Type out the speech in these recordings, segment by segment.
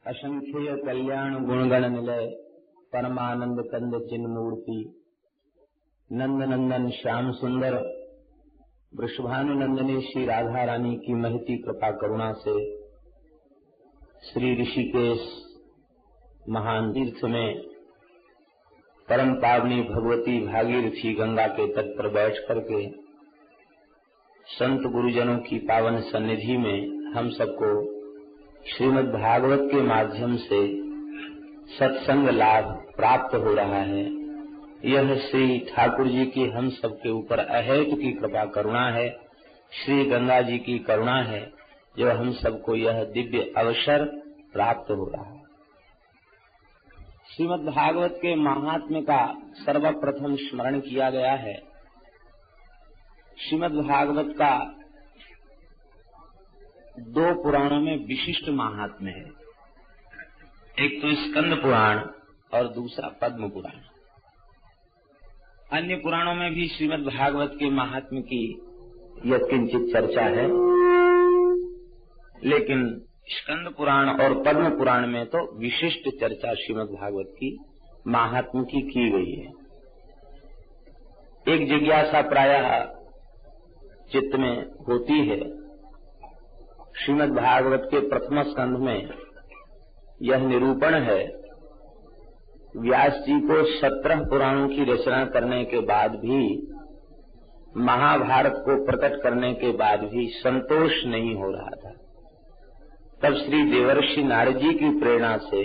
असंख्य कल्याण गुणगण निलय परमानंद कंद चिन्ह मूर्ति नंद नंदन श्याम सुंदर वृषभानुनंदनी श्री राधा रानी की महती कृपा करुणा से श्री ऋषिकेश महान तीर्थ में परम पावनी भगवती भागीरथी गंगा के तट पर बैठ करके संत गुरुजनों की पावन सन्निधि में हम सबको श्रीमद् भागवत के माध्यम से सत्संग लाभ प्राप्त हो रहा है। यह श्री ठाकुर जी की हम सबके ऊपर अहेतु की कृपा करुणा है, श्री गंगा जी की करुणा है जो हम सबको यह दिव्य अवसर प्राप्त हो रहा है। श्रीमद् भागवत के महात्म्य का सर्वप्रथम स्मरण किया गया है। श्रीमद् भागवत का दो पुराणों में विशिष्ट महात्म्य है, एक तो स्कंद पुराण और दूसरा पद्म पुराण। अन्य पुराणों में भी श्रीमद् भागवत के महात्म्य की यत्किंचित चर्चा है, लेकिन स्कंद पुराण और पद्म पुराण में तो विशिष्ट चर्चा श्रीमद् भागवत की महात्म्य की गई है। एक जिज्ञासा प्रायः चित्त में होती है। श्रीमद् भागवत के प्रथम स्कंध में यह निरूपण है, व्यास जी को 17 पुराणों की रचना करने के बाद भी, महाभारत को प्रकट करने के बाद भी संतोष नहीं हो रहा था। तब श्री देवर्षि नारद जी की प्रेरणा से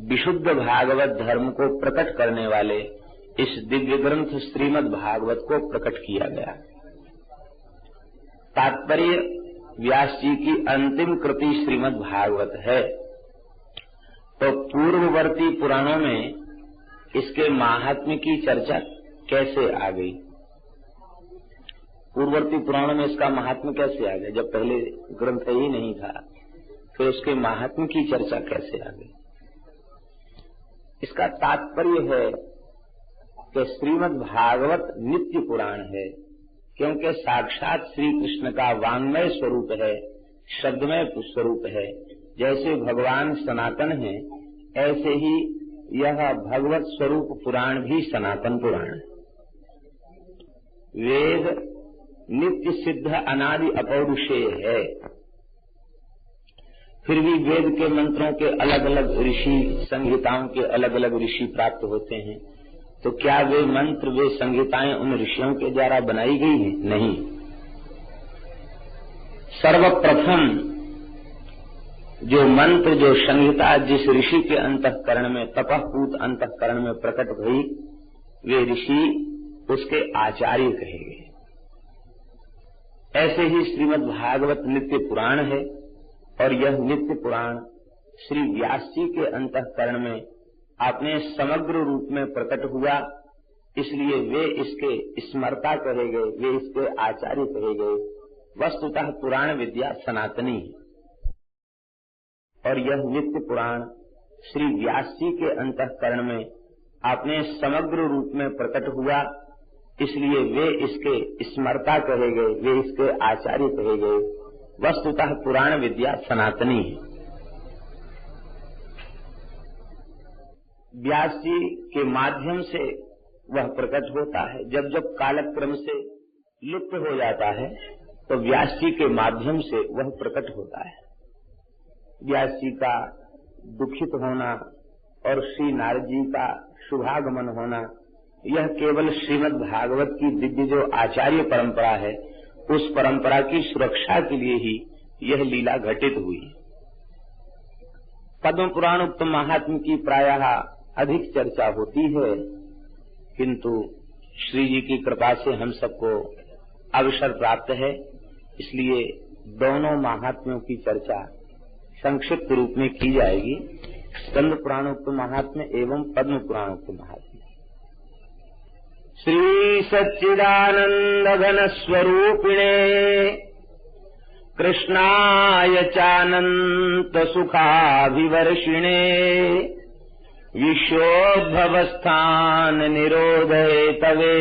विशुद्ध भागवत धर्म को प्रकट करने वाले इस दिव्य ग्रंथ श्रीमद् भागवत को प्रकट किया गया। तात्पर्य व्यास जी की अंतिम कृति श्रीमद् भागवत है, तो पूर्ववर्ती पुराणों में इसके महात्म्य की चर्चा कैसे आ गई? पूर्ववर्ती पुराणों में इसका महात्म्य कैसे आ गया? जब पहले ग्रंथ ही नहीं था तो इसके महात्म्य की चर्चा कैसे आ गई? इसका तात्पर्य है कि श्रीमद् भागवत नित्य पुराण है, क्योंकि साक्षात श्री कृष्ण का वांग्मय स्वरूप है, शब्दमय स्वरूप है। जैसे भगवान सनातन है, ऐसे ही यह भगवत स्वरूप पुराण भी सनातन पुराण है। वेद नित्य सिद्ध अनादि अपौरुषेय है, फिर भी वेद के मंत्रों के अलग अलग ऋषि, संहिताओं के अलग अलग ऋषि प्राप्त होते हैं। तो क्या वे मंत्र, वे संहिताएं उन ऋषियों के द्वारा बनाई गई हैं? नहीं। सर्वप्रथम जो मंत्र, जो संहिता जिस ऋषि के अंतःकरण में, तपःपूत अंतःकरण में प्रकट हुई, वे ऋषि उसके आचार्य कहे गए। ऐसे ही श्रीमद् भागवत नित्य पुराण है, और यह नित्य पुराण श्री व्यास जी के अंतःकरण में अपने समग्र रूप में प्रकट हुआ, इसलिए वे इसके स्मर्ता कहे गए, वे इसके आचार्य कहे गए। वस्तुतः पुराण विद्या सनातनी है, और यह नित्य पुराण श्री व्यास जी के अंतःकरण में अपने समग्र रूप में प्रकट हुआ, इसलिए वे इसके स्मर्ता कहे गए, वे इसके आचार्य कहे गए। वस्तुतः पुराण विद्या सनातनी है। व्यास जी के माध्यम से वह प्रकट होता है। जब जब कालक्रम से लुप्त हो जाता है तो व्यास जी के माध्यम से वह प्रकट होता है। व्यास जी का दुखित होना और श्री नारद जी का शुभागमन होना, यह केवल श्रीमद् भागवत की दिव्य जो आचार्य परंपरा है, उस परंपरा की सुरक्षा के लिए ही यह लीला घटित हुई। पद्म पुराण उक्त महात्म्य की प्रायः अधिक चर्चा होती है, किंतु श्री जी की कृपा से हम सबको अवसर प्राप्त है, इसलिए दोनों महात्म्यों की चर्चा संक्षिप्त रूप में की जाएगी। स्कंद पुराणोक्त महात्म्य एवं पद्म पुराणोक्त महात्म्य। श्री सच्चिदानंद घन स्वरूपिणे कृष्णाय चानंत सुखाभिवर्षिणे विश्वोद्भवस्थान निरोधे तवे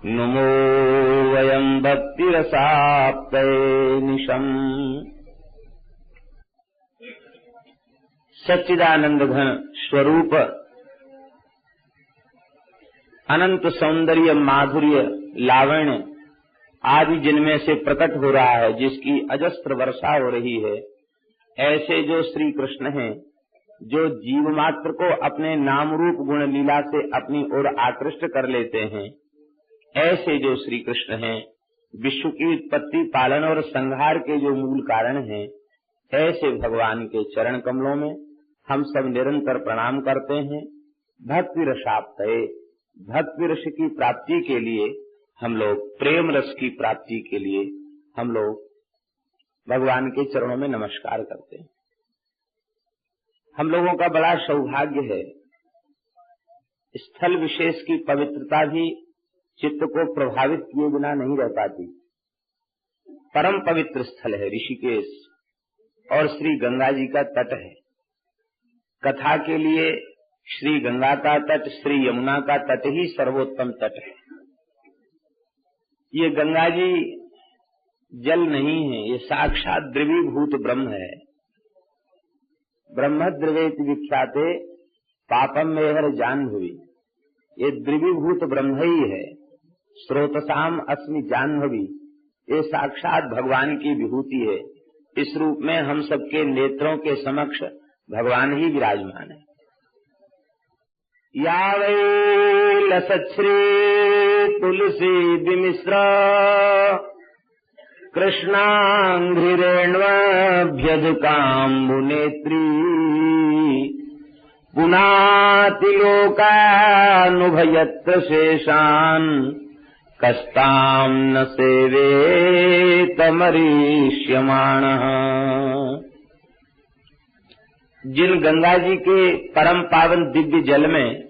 नुमो वयं भक्तिरसाप्तये निशम्। सच्चिदानंद घन स्वरूप अनंत सौंदर्य माधुर्य लावण्य आदि जिनमें से प्रकट हो रहा है, जिसकी अजस्त्र वर्षा हो रही है, ऐसे जो श्री कृष्ण हैं, जो जीव मात्र को अपने नाम रूप गुण लीला से अपनी ओर आकृष्ट कर लेते हैं, ऐसे जो श्री कृष्ण हैं, विश्व की उत्पत्ति पालन और संहार के जो मूल कारण हैं, ऐसे भगवान के चरण कमलों में हम सब निरंतर प्रणाम करते हैं। भक्ति रसाप्तये, भक्ति रस की प्राप्ति के लिए हम लोग, प्रेम रस की प्राप्ति के लिए हम लोग भगवान के चरणों में नमस्कार करते हैं। हम लोगों का बड़ा सौभाग्य है, स्थल विशेष की पवित्रता भी चित्त को प्रभावित किए बिना नहीं रह पाती। परम पवित्र स्थल है ऋषिकेश और श्री गंगा जी का तट है। कथा के लिए श्री गंगा का तट, श्री यमुना का तट ही सर्वोत्तम तट है। ये गंगा जी जल नहीं है, ये साक्षात द्रवीभूत ब्रह्म है। ब्रह्म द्रवेति विख्याते पापम मेहर जाह्नवी, ये द्रवीभूत ब्रह्म ही है। स्रोतसाम अस्मि जाह्नवी, ये साक्षात भगवान की विभूति है। इस रूप में हम सबके नेत्रों के समक्ष भगवान ही विराजमान है। या वै लसच्छ्री तुलसी विमिश्र कृष्णांघ्रिरेण्वभ्यधुकाम्बुनेत्री पुनातिलोकानुभयत्र शेषान् कस्ताम् न सेवेतमरीष्यमाणः। जिन गंगा जी के परम पावन दिव्य जल में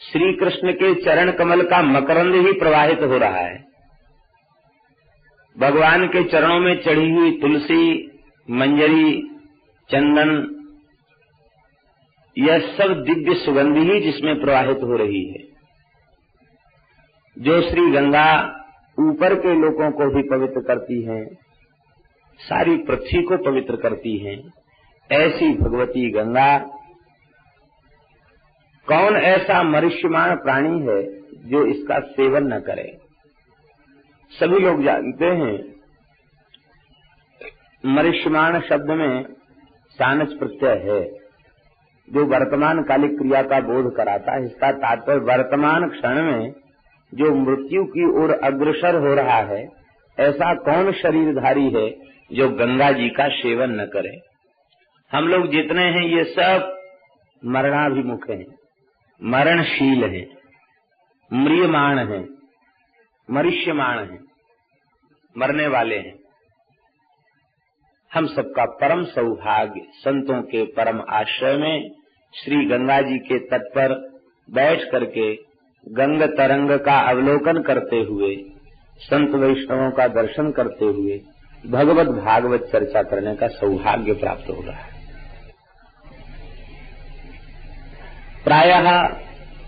श्री कृष्ण के चरण कमल का मकरंद ही प्रवाहित हो रहा है, भगवान के चरणों में चढ़ी हुई तुलसी, मंजरी, चंदन, यह सब दिव्य सुगंध ही जिसमें प्रवाहित हो रही है, जो श्री गंगा ऊपर के लोगों को भी पवित्र करती है, सारी पृथ्वी को पवित्र करती है, ऐसी भगवती गंगा। कौन ऐसा मनुष्यमान प्राणी है जो इसका सेवन न करे। सभी लोग जानते हैं, मनुष्यमान शब्द में सानच प्रत्यय है, जो वर्तमान कालिक क्रिया का बोध कराता है। इसका तात्पर्य वर्तमान क्षण में जो मृत्यु की ओर अग्रसर हो रहा है, ऐसा कौन शरीरधारी है जो गंगा जी का सेवन न करे। हम लोग जितने हैं ये सब मरणाभिमुख हैं, मरणशील हैं, म्रियमाण हैं, मनुष्यमाण हैं, मरने वाले हैं। हम सबका परम सौभाग्य संतों के परम आश्रय में श्री गंगा जी के तट पर बैठ करके गंग तरंग का अवलोकन करते हुए, संत वैष्णवों का दर्शन करते हुए भगवत भागवत चर्चा करने का सौभाग्य प्राप्त हो रहा है। प्रायः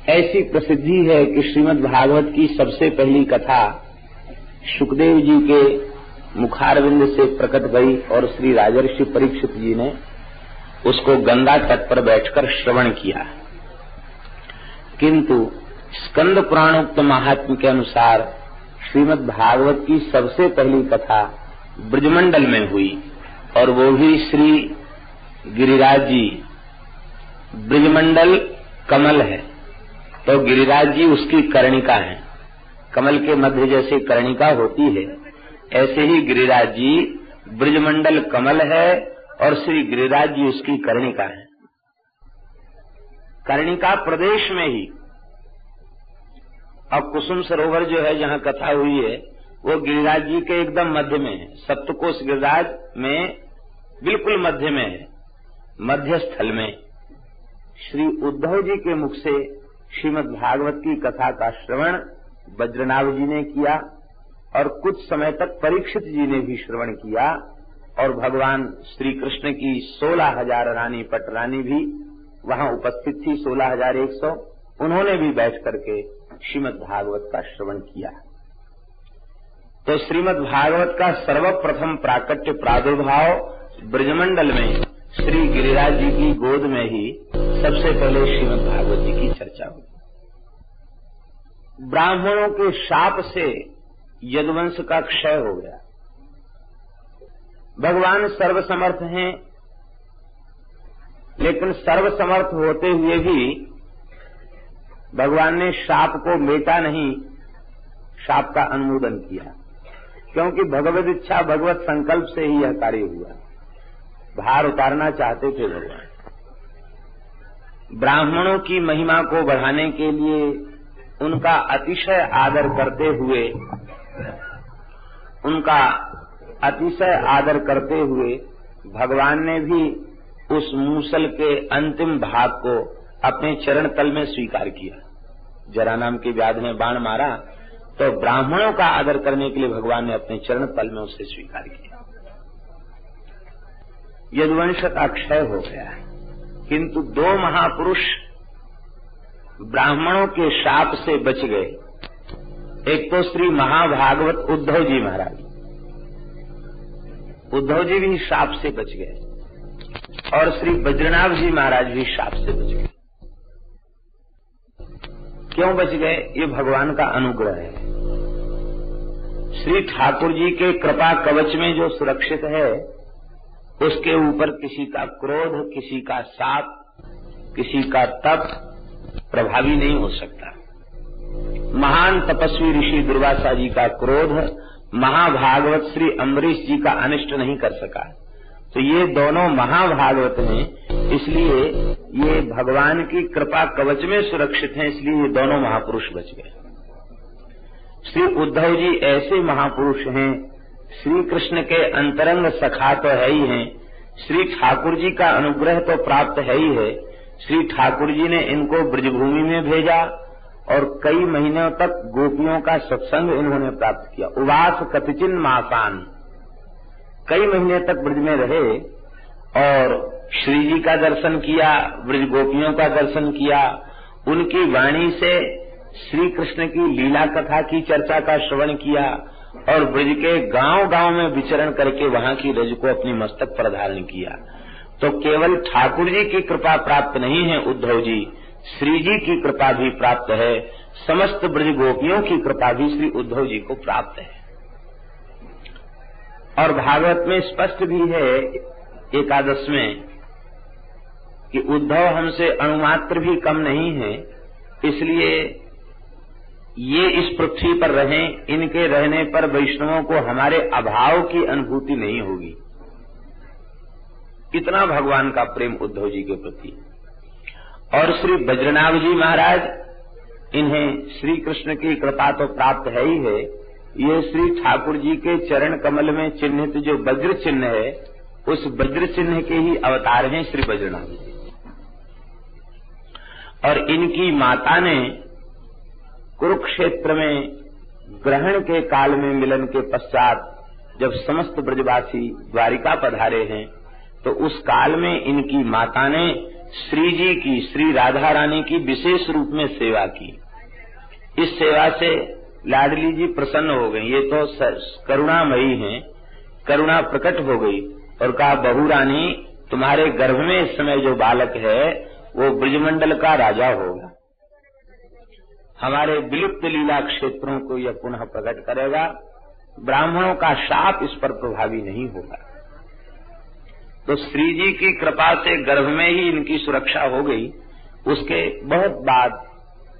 ऐसी प्रसिद्धि है कि श्रीमद् भागवत की सबसे पहली कथा सुखदेव जी के मुखारविंद से प्रकट गई और श्री राजर्षि परीक्षित जी ने उसको गंगा तट पर बैठकर श्रवण किया। किंतु स्कंद पुराणोक्त महात्म्य के अनुसार श्रीमद् भागवत की सबसे पहली कथा ब्रजमंडल में हुई, और वो भी श्री गिरिराज जी। ब्रजमंडल कमल है तो गिरिराज जी उसकी कर्णिका है। कमल के मध्य जैसे कर्णिका होती है, ऐसे ही गिरिराज जी ब्रजमंडल कमल है और श्री गिरिराज जी उसकी कर्णिका है। कर्णिका प्रदेश में ही, और कुसुम सरोवर जो है जहाँ कथा हुई है वो गिरिराज जी के एकदम मध्य में है। सप्तकोश गिरिराज में बिल्कुल मध्य में है। मध्य स्थल में श्री उद्धव जी के मुख से श्रीमद् भागवत की कथा का श्रवण बज्रनाभ जी ने किया, और कुछ समय तक परीक्षित जी ने भी श्रवण किया, और भगवान श्री कृष्ण की 16,000 रानी पटरानी भी वहां उपस्थित थी, 16,100। उन्होंने भी बैठ करके श्रीमद् भागवत का श्रवण किया। तो श्रीमद् भागवत का सर्वप्रथम प्राकट्य प्रादुर्भाव ब्रजमंडल में श्री गिरिराज जी की गोद में ही सबसे पहले श्रीमद् भागवत जी की चर्चा हुई। ब्राह्मणों के शाप से यदुवंश का क्षय हो गया। भगवान सर्वसमर्थ हैं, लेकिन सर्वसमर्थ होते हुए भी भगवान ने शाप को मेटा नहीं, शाप का अनुमोदन किया, क्योंकि भगवत इच्छा भगवत संकल्प से ही यह कार्य हुआ। भार उतारना चाहते थे भगवान। ब्राह्मणों की महिमा को बढ़ाने के लिए उनका अतिशय आदर करते हुए भगवान ने भी उस मूसल के अंतिम भाग को अपने चरण तल में स्वीकार किया। जरा नाम के व्याध ने बाण मारा तो ब्राह्मणों का आदर करने के लिए भगवान ने अपने चरण तल में उसे स्वीकार किया। यदुवंश का क्षय हो गया, किंतु दो महापुरुष ब्राह्मणों के शाप से बच गए। एक तो श्री महाभागवत उद्धव जी महाराज, उद्धव जी भी शाप से बच गए, और श्री बद्रीनाथ जी महाराज भी शाप से बच गए। क्यों बच गए? ये भगवान का अनुग्रह है। श्री ठाकुर जी के कृपा कवच में जो सुरक्षित है, उसके ऊपर किसी का क्रोध, किसी का शाप, किसी का तप प्रभावी नहीं हो सकता। महान तपस्वी ऋषि दुर्वासा जी का क्रोध महाभागवत श्री अम्बरीश जी का अनिष्ट नहीं कर सका। तो ये दोनों महाभागवत हैं, इसलिए ये भगवान की कृपा कवच में सुरक्षित हैं, इसलिए ये दोनों महापुरुष बच गए। श्री उद्धव जी ऐसे महापुरुष हैं, श्री कृष्ण के अंतरंग सखा तो है ही हैं, श्री ठाकुर जी का अनुग्रह तो प्राप्त है ही है। श्री ठाकुर जी ने इनको ब्रजभूमि में भेजा और कई महीनों तक गोपियों का सत्संग इन्होंने प्राप्त किया। उवास कतिचिन मासान, कई महीने तक ब्रज में रहे और श्री जी का दर्शन किया, ब्रज गोपियों का दर्शन किया, उनकी वाणी से श्री कृष्ण की लीला कथा की चर्चा का श्रवण किया और ब्रज के गांव-गांव में विचरण करके वहां की रज को अपनी मस्तक पर धारण किया। तो केवल ठाकुर जी की कृपा प्राप्त नहीं है उद्धव जी, श्री जी की कृपा भी प्राप्त है, समस्त ब्रज गोपियों की कृपा भी श्री उद्धव जी को प्राप्त है। और भागवत में स्पष्ट भी है एकादश में कि उद्धव हमसे अणुमात्र भी कम नहीं है, इसलिए ये इस पृथ्वी पर रहें, इनके रहने पर वैष्णवों को हमारे अभाव की अनुभूति नहीं होगी। कितना भगवान का प्रेम उद्धव जी के प्रति। और श्री बद्रीनाथ जी महाराज, इन्हें श्री कृष्ण की कृपा तो प्राप्त है ही है, ये श्री ठाकुर जी के चरण कमल में चिन्हित जो वज्र चिन्ह है, उस वज्र चिन्ह के ही अवतार हैं श्री बद्रीनाथ जी। और इनकी माता ने कुरुक्षेत्र में ग्रहण के काल में मिलन के पश्चात जब समस्त ब्रजवासी द्वारिका पधारे हैं, तो उस काल में इनकी माता ने श्री जी की, श्री राधा रानी की विशेष रूप में सेवा की। इस सेवा से लाडली जी प्रसन्न हो गई। ये तो करुणामयी हैं, करुणा प्रकट हो गई और कहा, बहू रानी, तुम्हारे गर्भ में इस समय जो बालक है वो ब्रजमंडल का राजा होगा, हमारे विलुप्त लीला क्षेत्रों को यह पुनः प्रकट करेगा, ब्राह्मणों का शाप इस पर प्रभावी नहीं होगा। तो श्री जी की कृपा से गर्भ में ही इनकी सुरक्षा हो गई। उसके बहुत बाद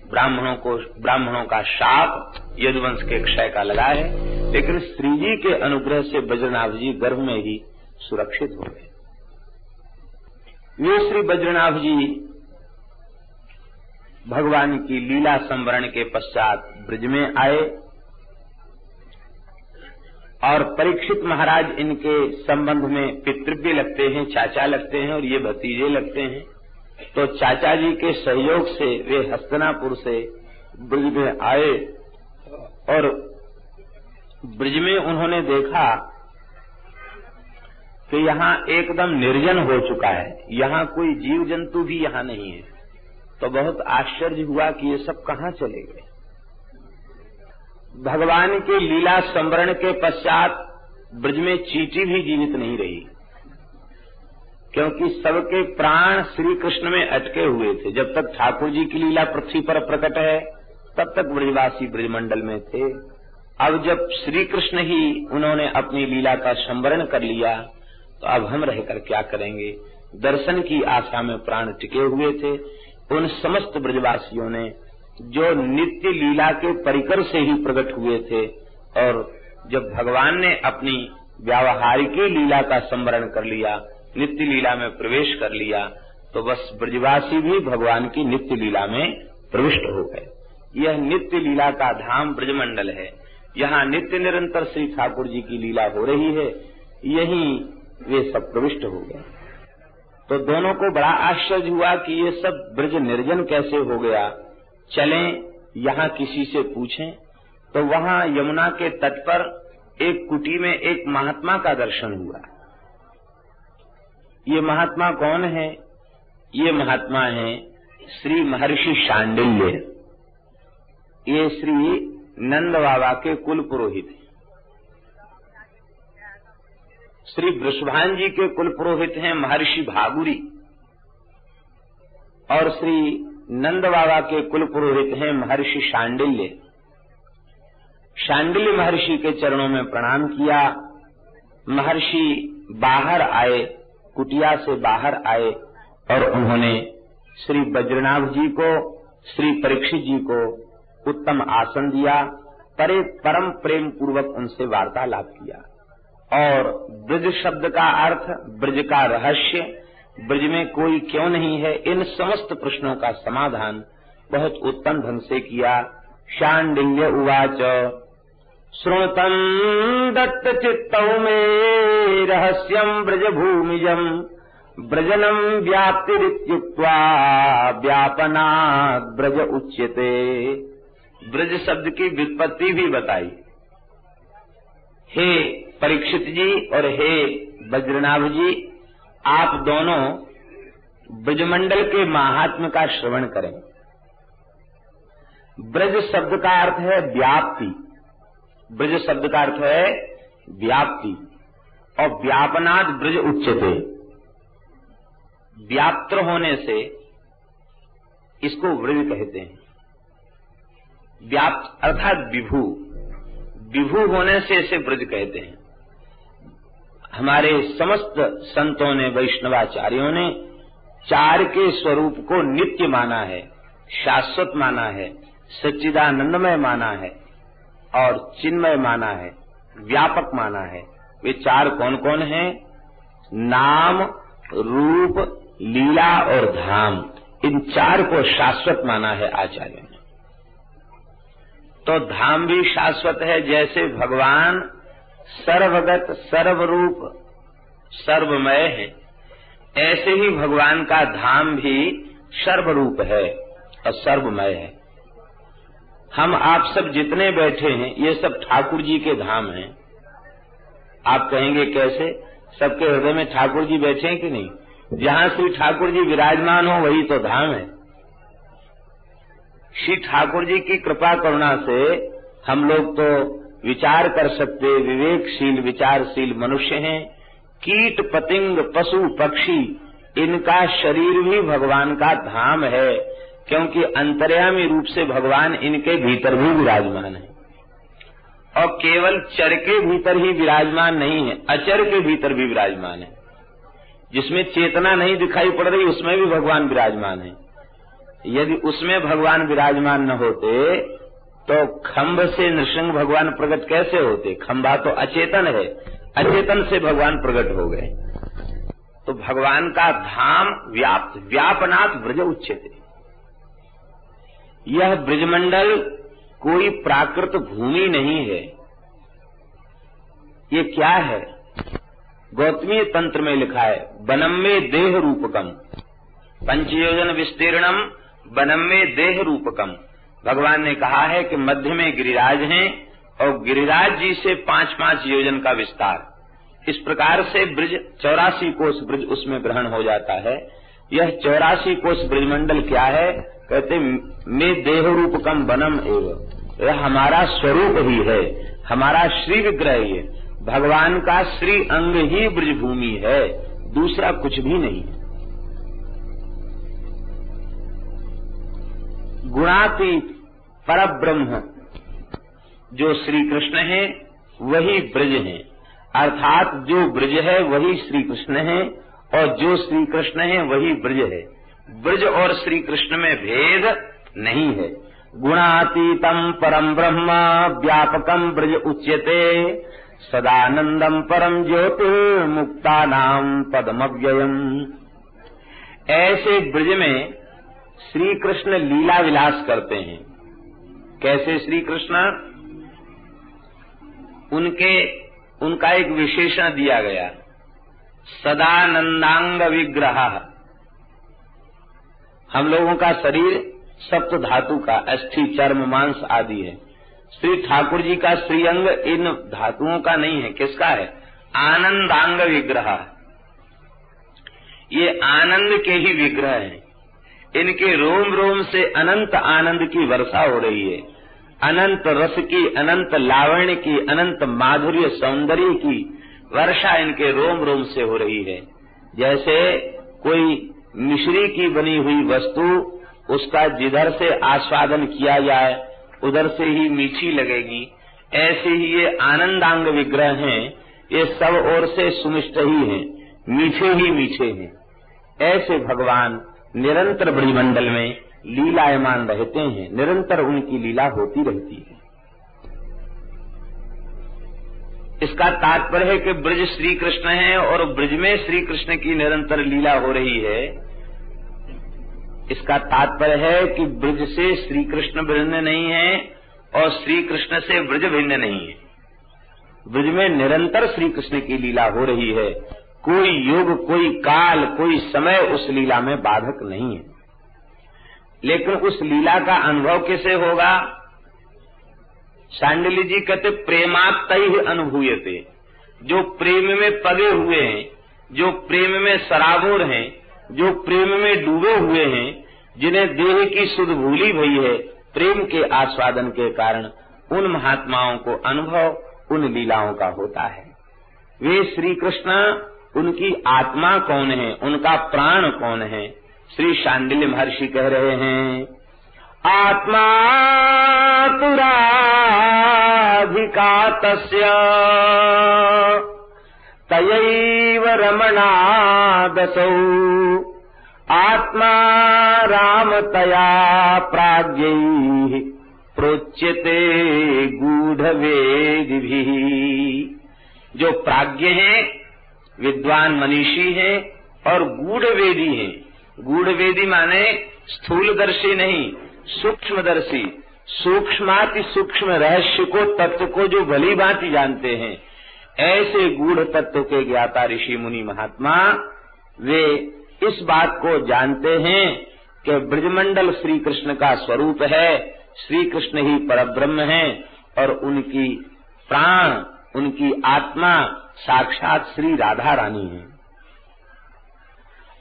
ब्राह्मणों का शाप यदुवंश के क्षय का लगा है, लेकिन श्री जी के अनुग्रह से बद्रीनाथ जी गर्भ में ही सुरक्षित हो गए। वे श्री बद्रीनाथ जी भगवान की लीला संवरण के पश्चात ब्रज में आए और परीक्षित महाराज इनके संबंध में पितृव्य लगते हैं, चाचा लगते हैं और ये भतीजे लगते हैं। तो चाचा जी के सहयोग से वे हस्तिनापुर से ब्रज में आए और ब्रज में उन्होंने देखा कि यहाँ एकदम निर्जन हो चुका है, यहाँ कोई जीव जंतु भी यहाँ नहीं है। तो बहुत आश्चर्य हुआ कि ये सब कहाँ चले गए। भगवान के लीला संवरण के पश्चात ब्रज में चींटी भी जीवित नहीं रही। क्योंकि सबके प्राण श्री कृष्ण में अटके हुए थे। जब तक ठाकुर जी की लीला पृथ्वी पर प्रकट है तब तक ब्रजवासी ब्रजमंडल में थे। अब जब श्री कृष्ण ही उन्होंने अपनी लीला का संवरण कर लिया तो अब हम रहकर क्या करेंगे। दर्शन की आशा में प्राण टिके हुए थे। उन समस्त ब्रजवासियों ने जो नित्य लीला के परिकर से ही प्रकट हुए थे, और जब भगवान ने अपनी व्यावहारिकी लीला का संवरण कर लिया, नित्य लीला में प्रवेश कर लिया, तो बस ब्रजवासी भी भगवान की नित्य लीला में प्रविष्ट हो गए। यह नित्य लीला का धाम ब्रजमंडल है। यहाँ नित्य निरंतर श्री ठाकुर जी की लीला हो रही है, यही वे सब प्रविष्ट हो गए। तो दोनों को बड़ा आश्चर्य हुआ कि ये सब ब्रज निर्जन कैसे हो गया। चलें यहाँ किसी से पूछें। तो वहाँ यमुना के तट पर एक कुटी में एक महात्मा का दर्शन हुआ। ये महात्मा कौन है? ये महात्मा है श्री महर्षि शांडिल्य। ये श्री नंद बाबा के कुल पुरोहित हैं। श्री वृषभान जी के कुल पुरोहित हैं महर्षि भागुरी, और श्री नंद बाबा के कुल पुरोहित हैं महर्षि शांडिल्य। शांडिल्य महर्षि के चरणों में प्रणाम किया। महर्षि बाहर आए, कुटिया से बाहर आए, और उन्होंने श्री बज्रनाभ जी को, श्री परीक्षित जी को उत्तम आसन दिया, परम प्रेम पूर्वक उनसे वार्तालाप किया। और ब्रज शब्द का अर्थ, ब्रज का रहस्य, ब्रज में कोई क्यों नहीं है, इन समस्त प्रश्नों का समाधान बहुत उत्तम ढंग से किया। शांडिल्य उवाच श्रुणुतं दत्त चित्तौ मे रहस्यं ब्रज भूमिजं ब्रजनं व्याप्तिरित्युक्त्वा व्यापनात् ब्रज उच्यते। ब्रज शब्द की व्युत्पत्ति भी बताई। हे परीक्षित जी और हे बज्रनाभ जी, आप दोनों ब्रजमंडल के महात्म्य का श्रवण करें। ब्रज शब्द का अर्थ है व्याप्ति। ब्रज शब्द का अर्थ है व्याप्ति, और व्यापनाद ब्रज उच्यते। व्याप्त होने से इसको ब्रज कहते हैं। व्याप्त अर्थात विभू, विभू होने से इसे ब्रज कहते हैं। हमारे समस्त संतों ने, वैष्णवाचार्यों ने चार के स्वरूप को नित्य माना है, शाश्वत माना है, सच्चिदानंदमय माना है, और चिन्मय माना है, व्यापक माना है। वे चार कौन कौन हैं? नाम, रूप, लीला और धाम। इन चार को शाश्वत माना है आचार्य ने। तो धाम भी शाश्वत है। जैसे भगवान सर्वगत, सर्वरूप, सर्वमय है, ऐसे ही भगवान का धाम भी सर्वरूप है और सर्वमय है। हम आप सब जितने बैठे हैं ये सब ठाकुर जी के धाम हैं। आप कहेंगे कैसे? सबके हृदय में ठाकुर जी बैठे हैं कि नहीं? जहाँ श्री ठाकुर जी विराजमान हो वही तो धाम है। श्री ठाकुर जी की कृपा करुणा से हम लोग तो विचार कर सकते, विवेकशील विचारशील मनुष्य हैं। कीट पतंग पशु पक्षी इनका शरीर भी भगवान का धाम है, क्योंकि अंतर्यामी रूप से भगवान इनके भीतर भी विराजमान है। और केवल चर के भीतर ही विराजमान नहीं है, अचर के भीतर भी विराजमान है। जिसमें चेतना नहीं दिखाई पड़ रही उसमें भी भगवान विराजमान है। यदि उसमें भगवान विराजमान न होते तो खम्भ से नृसिंह भगवान प्रकट कैसे होते? खम्भा तो अचेतन है, अचेतन से भगवान प्रकट हो गए। तो भगवान का धाम व्याप्त, व्यापनाथ ब्रज उच्यते। यह ब्रजमंडल कोई प्राकृत भूमि नहीं है। ये क्या है? गौतमी तंत्र में लिखा है, वनम में देह रूपकम, पंचयोजन विस्तीर्णम वनम में देह रूपकम। भगवान ने कहा है कि मध्य में गिरिराज हैं और गिरिराज जी से 5-5 योजन का विस्तार। इस प्रकार से ब्रज 84 कोस ब्रज उसमें ग्रहण हो जाता है। यह 84 कोस ब्रजमंडल क्या है? कहते में देह रूपकम वनम एवं, यह हमारा स्वरूप ही है, हमारा श्री विग्रह ही है। भगवान का श्री अंग ही ब्रजभूमि है, दूसरा कुछ भी नहीं। गुणातीत परब्रह्म जो श्री कृष्ण है वही ब्रज है, अर्थात जो ब्रज है वही श्री कृष्ण है और जो श्री कृष्ण है वही ब्रज है। ब्रज और श्री कृष्ण में भेद नहीं है। गुणातीतम परम ब्रह्म व्यापकम ब्रज उच्यते सदानंदम परम ज्योतिर्मुक्तानाम पदमव्ययम। ऐसे ब्रज में श्री कृष्ण लीला विलास करते हैं। कैसे श्री कृष्ण? उनका एक विशेषण दिया गया, सदानंदांग विग्रह। हम लोगों का शरीर सप्त धातु का अस्थि चर्म मांस आदि है। श्री ठाकुर जी का श्रीअंग इन धातुओं का नहीं है। किसका है? आनंदांग विग्रह। ये आनंद के ही विग्रह हैं। इनके रोम रोम से अनंत आनंद की वर्षा हो रही है, अनंत रस की, अनंत लावण्य की, अनंत माधुर्य सौंदर्य की वर्षा इनके रोम रोम से हो रही है। जैसे कोई मिश्री की बनी हुई वस्तु, उसका जिधर से आस्वादन किया जाए उधर से ही मीठी लगेगी, ऐसे ही ये आनंदांग विग्रह हैं। ये सब ओर से सुमिष्ट ही हैं, मीठे ही मीठे हैं। ऐसे भगवान निरंतर ब्रजमंडल में लीलायमान रहते हैं, निरंतर उनकी लीला होती रहती है। इसका तात्पर्य है कि ब्रज श्री कृष्ण है और ब्रज में श्री कृष्ण की निरंतर लीला हो रही है। इसका तात्पर्य है कि ब्रज से श्री कृष्ण भिन्न नहीं है और श्री कृष्ण से ब्रज भिन्न नहीं है। ब्रज में निरंतर श्री कृष्ण की लीला हो रही है। कोई युग, कोई काल, कोई समय उस लीला में बाधक नहीं है। लेकिन उस लीला का अनुभव कैसे होगा? शांडिल्य जी कहते प्रेमात्तैः अनुभूयते। जो प्रेम में पगे हुए हैं, जो प्रेम में सराबोर हैं, जो प्रेम में डूबे हुए हैं, जिन्हें देह की सुध भूली भई है प्रेम के आस्वादन के कारण, उन महात्माओं को अनुभव उन लीलाओं का होता है। वे श्री कृष्ण, उनकी आत्मा कौन है, उनका प्राण कौन है? श्री शांडिल्य महर्षि कह रहे हैं, आत्मा तुराधिका तस्य तयैव रमणादसौ आत्मा रामतया प्राज्ञैः प्रोच्यते गूढ़वेदिभिः। जो प्राज्ञ हैं, विद्वान मनीषी हैं और गूढ़वेदी हैं। गूढ़वेदी माने स्थूलदर्शी नहीं, सूक्ष्मदर्शी। सूक्ष्माति सूक्ष्म रहस्य को, तत्व को जो भली भांति जानते हैं, ऐसे गूढ़ तत्व के ज्ञाता ऋषि मुनि महात्मा वे इस बात को जानते हैं कि ब्रजमंडल श्री कृष्ण का स्वरूप है, श्री कृष्ण ही परब्रह्म है और उनकी प्राण, उनकी आत्मा साक्षात श्री राधा रानी है।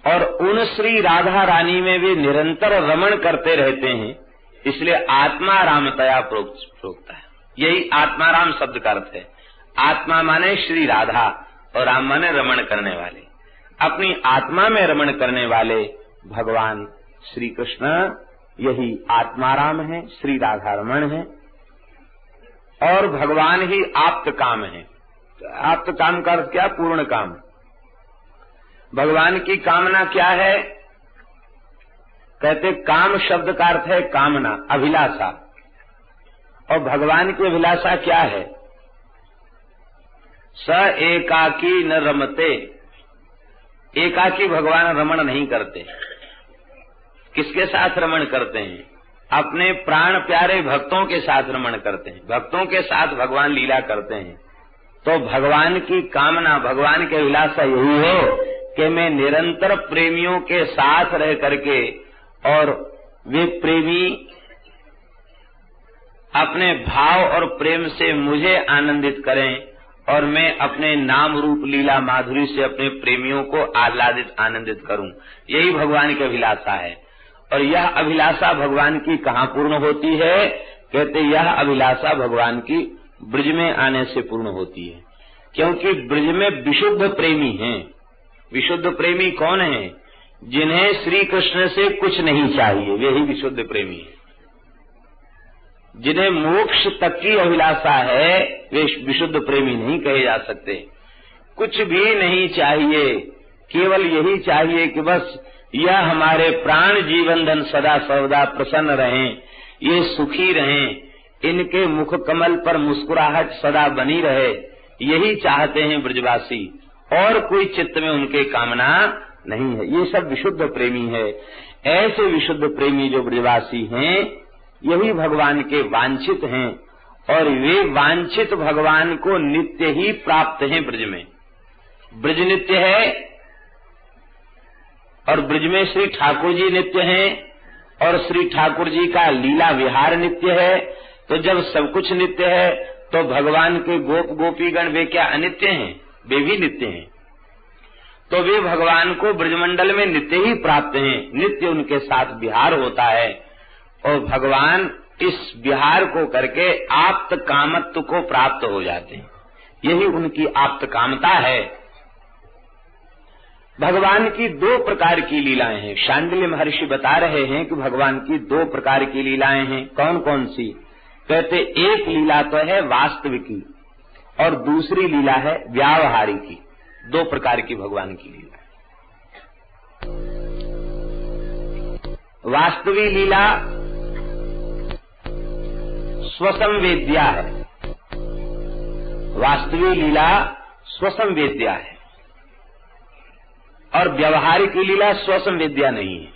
और उन श्री राधा रानी में वे निरंतर रमण करते रहते हैं, इसलिए आत्मा रामतया प्रोक्त है। यही आत्माराम शब्द का अर्थ है। आत्मा माने श्री राधा और राम माने रमण करने वाले। अपनी आत्मा में रमण करने वाले भगवान श्री कृष्ण यही आत्माराम है, श्री राधा रमण है और भगवान ही आप्त काम है। आप्त काम का अर्थ क्या? पूर्ण काम। भगवान की कामना क्या है? कहते काम शब्द का अर्थ है कामना, अभिलाषा। और भगवान की अभिलाषा क्या है? स एकाकी न रमते। एकाकी भगवान रमण नहीं करते। किसके साथ रमण करते हैं? अपने प्राण प्यारे भक्तों के साथ रमण करते हैं। भक्तों के साथ भगवान लीला करते हैं। तो भगवान की कामना, भगवान की अभिलाषा यही है कि मैं निरंतर प्रेमियों के साथ रह करके और वे प्रेमी अपने भाव और प्रेम से मुझे आनंदित करें और मैं अपने नाम रूप लीला माधुरी से अपने प्रेमियों को आह्लादित आनंदित करूं। यही भगवान की अभिलाषा है। और यह अभिलाषा भगवान की कहाँ पूर्ण होती है? कहते यह अभिलाषा भगवान की ब्रज में आने से पूर्ण होती है, क्योंकि ब्रज में विशुद्ध प्रेमी हैं। विशुद्ध प्रेमी कौन है? जिन्हें श्री कृष्ण से कुछ नहीं चाहिए, वे ही विशुद्ध प्रेमी है। जिन्हें मोक्ष तक की अभिलाषा है वे विशुद्ध प्रेमी नहीं कहे जा सकते। कुछ भी नहीं चाहिए, केवल यही चाहिए कि बस यह हमारे प्राण जीवन धन सदा सर्वदा प्रसन्न रहें, ये सुखी रहें, इनके मुख कमल पर मुस्कुराहट सदा बनी रहे, यही चाहते हैं ब्रजवासी, और कोई चित्त में उनके कामना नहीं है। ये सब विशुद्ध प्रेमी है। ऐसे विशुद्ध प्रेमी जो ब्रजवासी हैं, यही भगवान के वांछित हैं, और वे वांछित भगवान को नित्य ही प्राप्त हैं। ब्रज में ब्रज नित्य है, और ब्रज में श्री ठाकुर जी नित्य हैं, और श्री ठाकुर जी का लीला विहार नित्य है। तो जब सब कुछ नित्य है तो भगवान के गोप गोपीगण वे क्या अनित्य हैं? वे भी नित्य हैं। तो वे भगवान को ब्रजमंडल में नित्य ही प्राप्त हैं, नित्य उनके साथ विहार होता है, और भगवान इस विहार को करके आप्त कामत्व को प्राप्त हो जाते हैं। यही उनकी आप्त कामता है। भगवान की दो प्रकार की लीलाएं हैं। शांडिल्य महर्षि बता रहे हैं कि भगवान की दो प्रकार की लीलाएं हैं। कौन कौन सी? कहते एक लीला तो है वास्तविकी, और दूसरी लीला है व्यावहारिकी। दो प्रकार की भगवान की लीला। वास्तविक लीला स्वसंवेद्या है। वास्तविक लीला स्वसंवेद्या है, और व्यवहारिक लीला स्वसंवेद्या नहीं है।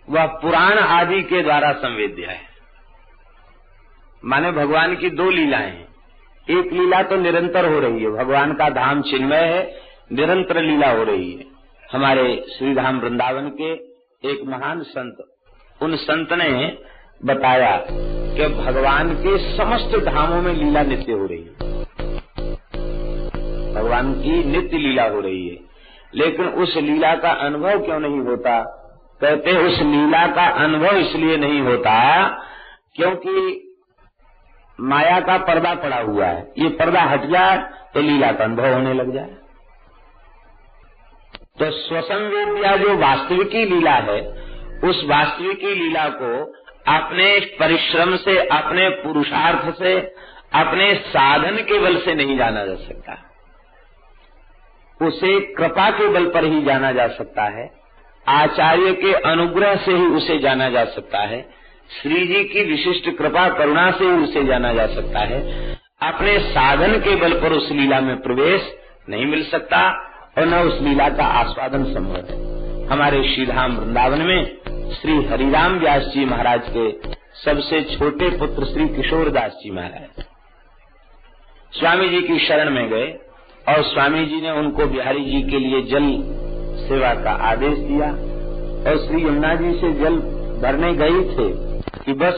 वह पुराण आदि के द्वारा संवेद्या है। माने भगवान की दो लीलाएं हैं। एक लीला तो निरंतर हो रही है, भगवान का धाम चिन्मय है, निरंतर लीला हो रही है। हमारे श्री धाम वृंदावन के एक महान संत, उन संत ने बताया कि भगवान के समस्त धामों में लीला नित्य हो रही है। भगवान की नित्य लीला हो रही है, लेकिन उस लीला का अनुभव क्यों नहीं होता? कहते उस लीला का अनुभव इसलिए नहीं होता क्योंकि माया का पर्दा पड़ा हुआ है। ये पर्दा हट जाए तो लीला का अनुभव होने लग जाए। तो स्वसंवेद्या जो वास्तविकी लीला है, उस वास्तविकी लीला को अपने परिश्रम से, अपने पुरुषार्थ से, अपने साधन के बल से नहीं जाना जा सकता। उसे कृपा के बल पर ही जाना जा सकता है। आचार्य के अनुग्रह से ही उसे जाना जा सकता है। श्री जी की विशिष्ट कृपा करुणा से ही उसे जाना जा सकता है। अपने साधन के बल पर उस लीला में प्रवेश नहीं मिल सकता, और न उस लीला का आस्वादन संभव है। हमारे श्रीधाम वृंदावन में श्री हरिराम व्यास जी महाराज के सबसे छोटे पुत्र श्री किशोरदास जी महाराज स्वामी जी की शरण में गए, और स्वामी जी ने उनको बिहारी जी के लिए जल सेवा का आदेश दिया, और श्री यमुना जी से जल भरने गई थे कि बस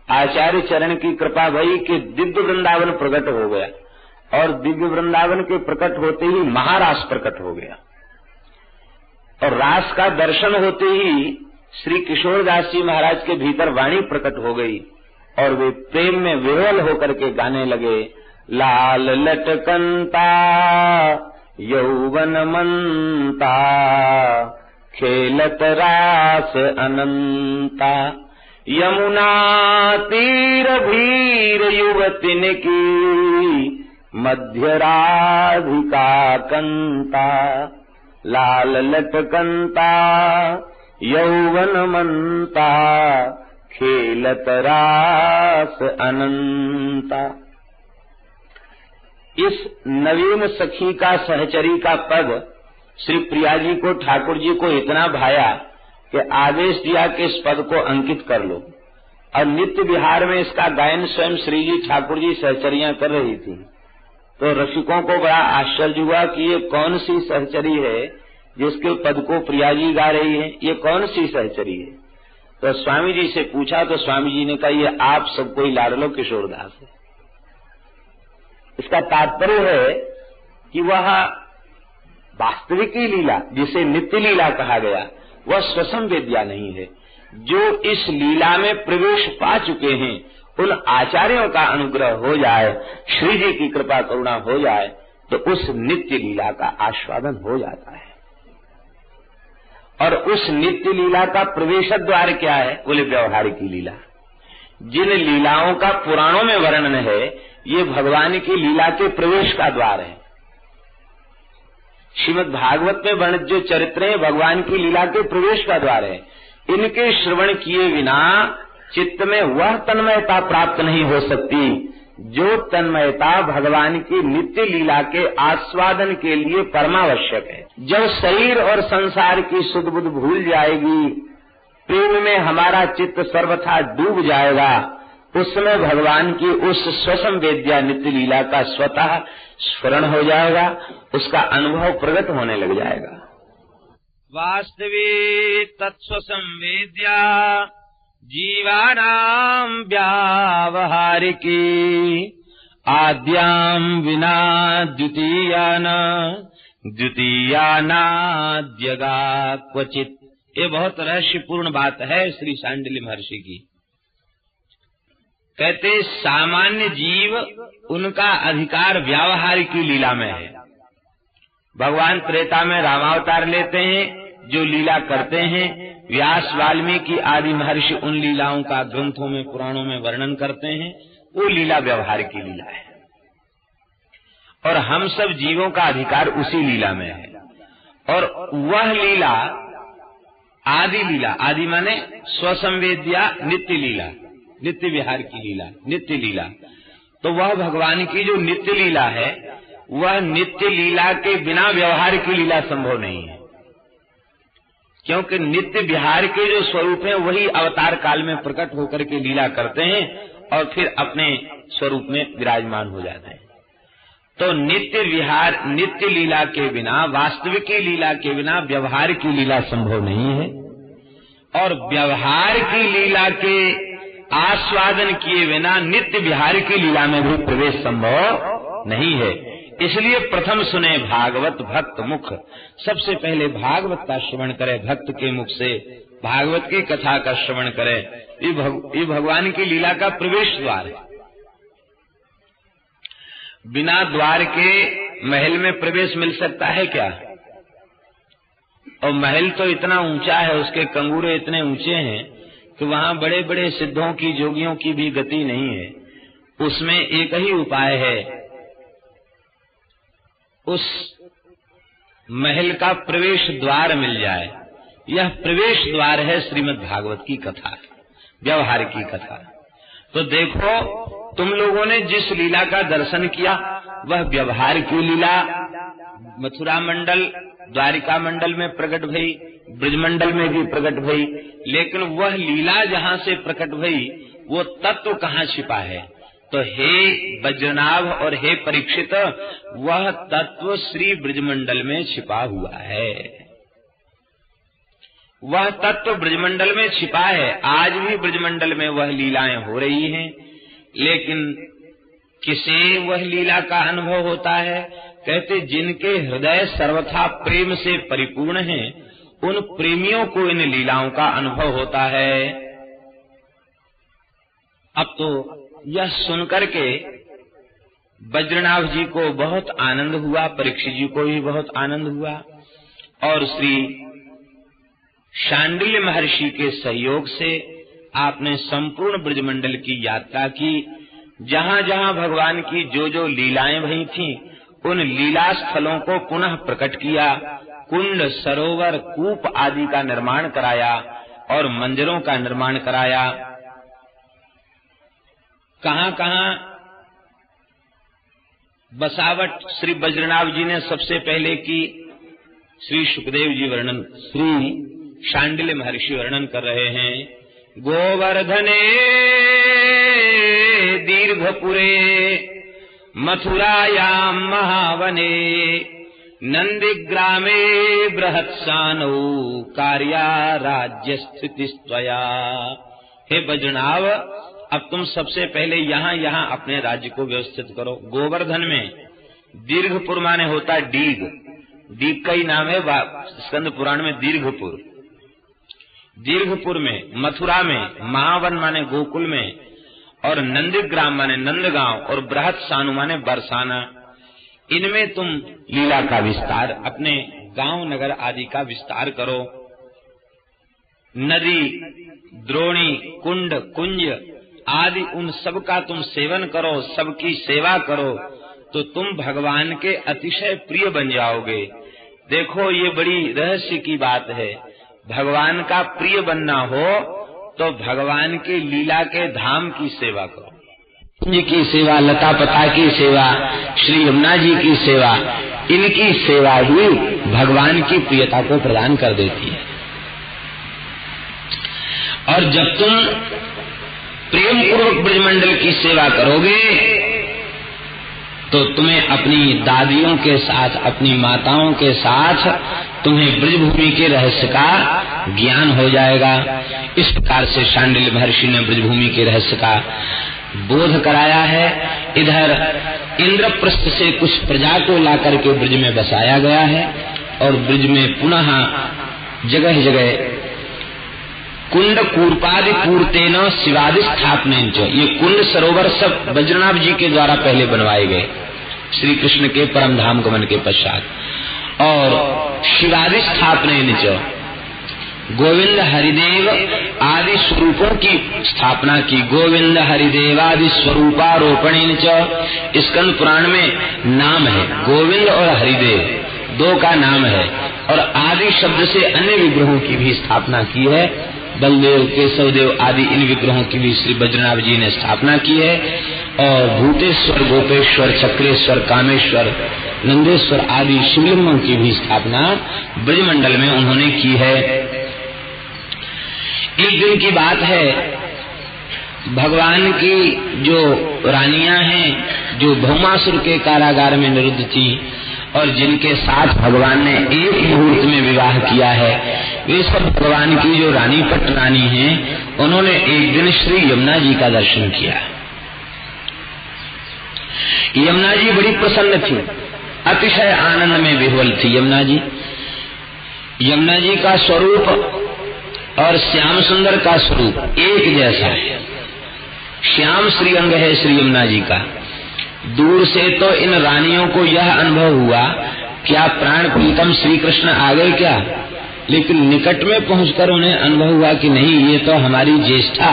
आचार्य चरण की कृपा भई कि दिव्य वृंदावन प्रकट हो गया, और दिव्य वृंदावन के प्रकट होते ही महारास प्रकट हो गया, और रास का दर्शन होते ही श्री किशोरदास जी महाराज के भीतर वाणी प्रकट हो गई, और वे प्रेम में विह्वल होकर के गाने लगे, लाल लटकंता यौवन मंता खेलत रास अनंता, यमुना तीर भीर युवतिन की मध्य राधिका कंता, लाल लटकंता यौवन मंता खेलत रास अनंता। इस नवीन सखी का सहचरी का पद श्री प्रिया जी को, ठाकुर जी को इतना भाया कि आदेश दिया कि इस पद को अंकित कर लो, और नित्य विहार में इसका गायन स्वयं श्री जी ठाकुर जी सहचरियां कर रही थी। तो रसिकों को बड़ा आश्चर्य हुआ कि ये कौन सी सहचरी है जिसके पद को प्रिया जी गा रही है, ये कौन सी सहचरी है? तो स्वामी जी से पूछा तो स्वामी जी ने कहा, ये आप सबको ही लाडलो किशोरदास है। इसका तात्पर्य है कि वह वास्तविकी लीला जिसे नित्य लीला कहा गया, वह स्वसंवेद्या नहीं है। जो इस लीला में प्रवेश पा चुके हैं, उन आचार्यों का अनुग्रह हो जाए, श्री जी की कृपा करुणा हो जाए, तो उस नित्य लीला का आस्वादन हो जाता है। और उस नित्य लीला का प्रवेश द्वार क्या है? बोले व्यवहार की लीला। जिन लीलाओं का पुराणों में वर्णन है, ये भगवान की लीला के प्रवेश का द्वार है। श्रीमद् भागवत में वर्णित जो चरित्र है भगवान की लीला के प्रवेश का द्वार है। इनके श्रवण किए बिना चित्त में वह तन्मयता प्राप्त नहीं हो सकती जो तन्मयता भगवान की नित्य लीला के आस्वादन के लिए परमावश्यक है। जब शरीर और संसार की सुध बुध भूल जाएगी, प्रेम में हमारा चित्त सर्वथा डूब जाएगा, उस समय भगवान की उस स्वसंवेद्या नित्य लीला का स्वतः स्फुरण हो जाएगा, उसका अनुभव प्रकट होने लग जाएगा। वास्तविक तत्स्वसंवेद्या जीवानां व्यावहारिकी आद्यां विना द्वितीयानाद्यगा क्वचित। ये बहुत रहस्यपूर्ण बात है श्री शांडिल्य महर्षि की। कहते सामान्य जीव उनका अधिकार व्यावहार की लीला में है। भगवान त्रेता में रामावतार लेते हैं, जो लीला करते हैं, व्यास वाल्मीकि आदि महर्षि उन लीलाओं का ग्रंथों में पुराणों में वर्णन करते हैं, वो लीला व्यवहार की लीला है। और हम सब जीवों का अधिकार उसी लीला में है। और वह लीला आदि लीला, आदि माने स्वसंवेद्या नित्य लीला, नित्य विहार की लीला, नित्य लीला। तो वह भगवान की जो नित्य लीला है, वह नित्य लीला के बिना व्यवहार की लीला संभव नहीं है। क्योंकि नित्य विहार के जो स्वरूप हैं वही अवतार काल में प्रकट होकर के लीला करते हैं और फिर अपने स्वरूप में विराजमान हो जाते हैं। तो नित्य विहार, नित्य लीला के बिना, वास्तविक लीला के बिना व्यवहार की लीला संभव नहीं है। और व्यवहार की लीला के आस्वादन किए बिना नित्य विहार की लीला में भी प्रवेश संभव नहीं है। इसलिए प्रथम सुने भागवत भक्त मुख, सबसे पहले भागवत का श्रवण करे, भक्त के मुख से भागवत की कथा का श्रवण करे। ये भगवान की लीला का प्रवेश द्वार है। बिना द्वार के महल में प्रवेश मिल सकता है क्या? और महल तो इतना ऊंचा है, उसके कंगूरे इतने ऊंचे हैं कि वहां बड़े बड़े सिद्धों की, जोगियों की भी गति नहीं है। उसमें एक ही उपाय है, उस महल का प्रवेश द्वार मिल जाए। यह प्रवेश द्वार है श्रीमद् भागवत की कथा, व्यवहार की कथा। तो देखो, तुम लोगों ने जिस लीला का दर्शन किया वह व्यवहार की लीला मथुरा मंडल, द्वारिका मंडल में प्रकट भई, ब्रजमंडल में भी प्रकट भई। लेकिन वह लीला जहाँ से प्रकट भई वो तत्व कहाँ छिपा है? तो हे वज्रनाभ और हे परीक्षित, वह तत्व श्री ब्रजमंडल में छिपा हुआ है। वह तत्व ब्रजमंडल में छिपा है। आज भी ब्रजमंडल में वह लीलाएं हो रही हैं, लेकिन किसे वह लीला का अनुभव होता है? कहते जिनके हृदय सर्वथा प्रेम से परिपूर्ण हैं, उन प्रेमियों को इन लीलाओं का अनुभव होता है। अब तो यह सुनकर के वज्रनाभ जी को बहुत आनंद हुआ, परीक्षित जी को भी बहुत आनंद हुआ। और श्री शांडिल्य महर्षि के सहयोग से आपने संपूर्ण ब्रजमंडल की यात्रा की। जहाँ जहाँ भगवान की जो जो लीलाएं भई थीं, उन लीला स्थलों को पुनः प्रकट किया। कुंड, सरोवर, कूप आदि का निर्माण कराया और मंदिरों का निर्माण कराया। कहाँ कहाँ बसावट श्री वज्रनाभ जी ने सबसे पहले की, श्री सुखदेव जी वर्णन, श्री शांडिल्य महर्षि वर्णन कर रहे हैं। गोवर्धने दीर्घपुरे मथुरायां महावने नंदिग्रामे बृहत्सानौ कार्या राज्य स्थितिस्त्वया। हे वज्रनाभ, अब तुम सबसे पहले यहाँ अपने राज्य को व्यवस्थित करो। गोवर्धन में दीर्घपुर माने होता है डीग, डीग का ही नाम है स्कंद पुराण में दीर्घपुर। दीर्घपुर में, मथुरा में, महावन माने गोकुल में, और नंदिग्राम माने नंदगांव, और बृहत्सानु माने बरसाना। इनमें तुम लीला का विस्तार, अपने गांव नगर आदि का विस्तार करो। नदी, द्रोणी, कुंड, कुंज आदि उन सब का तुम सेवन करो, सबकी सेवा करो, तो तुम भगवान के अतिशय प्रिय बन जाओगे। देखो, ये बड़ी रहस्य की बात है। भगवान का प्रिय बनना हो तो भगवान की लीला के धाम की सेवा करो। कुंज की सेवा, लता पता की सेवा, श्री यमुना जी की सेवा, इनकी सेवा ही भगवान की प्रियता को प्रदान कर देती है। और जब तुम प्रेम पूर्वक ब्रजमंडल की सेवा करोगे तो तुम्हें अपनी दादियों के साथ, अपनी माताओं के साथ तुम्हें ब्रजभूमि के रहस्य का ज्ञान हो जाएगा। इस प्रकार से शांडिल्य महर्षि ने ब्रजभूमि के रहस्य का बोध कराया है। इधर इंद्रप्रस्थ से कुछ प्रजा को लाकर के ब्रज में बसाया गया है और ब्रज में पुनः जगह जगह कुंड कूर्पादि पूर्तेन शिवादि स्थापनेन च, ये कुंड सरोवर सब वज्रनाभ जी के द्वारा पहले बनवाए गए श्री कृष्ण के परम धाम गमन के पश्चात, और शिवादि स्थापनेन च, गोविंद हरिदेव आदि स्वरूपों की स्थापना की। गोविंद हरिदेव आदि स्वरूपारोपणेन च, स्कंद पुराण में नाम है गोविंद और हरिदेव, दो का नाम है। और आदि शब्द से अन्य विग्रहों की भी स्थापना की है। बलदेव, केशवदेव आदि इन विग्रहों की भी श्री वज्रनाभ जी ने स्थापना की है। और भूतेश्वर, गोपेश्वर, चक्रेश्वर, कामेश्वर, नंदेश्वर आदि शिवलिंगों की भी स्थापना ब्रजमंडल में उन्होंने की है। एक दिन की बात है, भगवान की जो रानियां हैं, जो भौमासुर के कारागार में निरुद्ध थी और जिनके साथ भगवान ने एक मुहूर्त में विवाह किया है, वे सब भगवान की जो रानी पट रानी हैं, उन्होंने एक दिन श्री यमुना जी का दर्शन किया। यमुना जी बड़ी प्रसन्न थी, अतिशय आनंद में विह्वल थी यमुना जी। यमुना जी का स्वरूप और श्याम सुंदर का स्वरूप एक जैसा है। श्याम श्री अंग है श्री यमुना जी का। दूर से तो इन रानियों को यह अनुभव हुआ, क्या प्राण प्रीतम श्री कृष्ण आ गए क्या, लेकिन निकट में पहुंचकर उन्हें अनुभव हुआ कि नहीं, ये तो हमारी ज्येष्ठा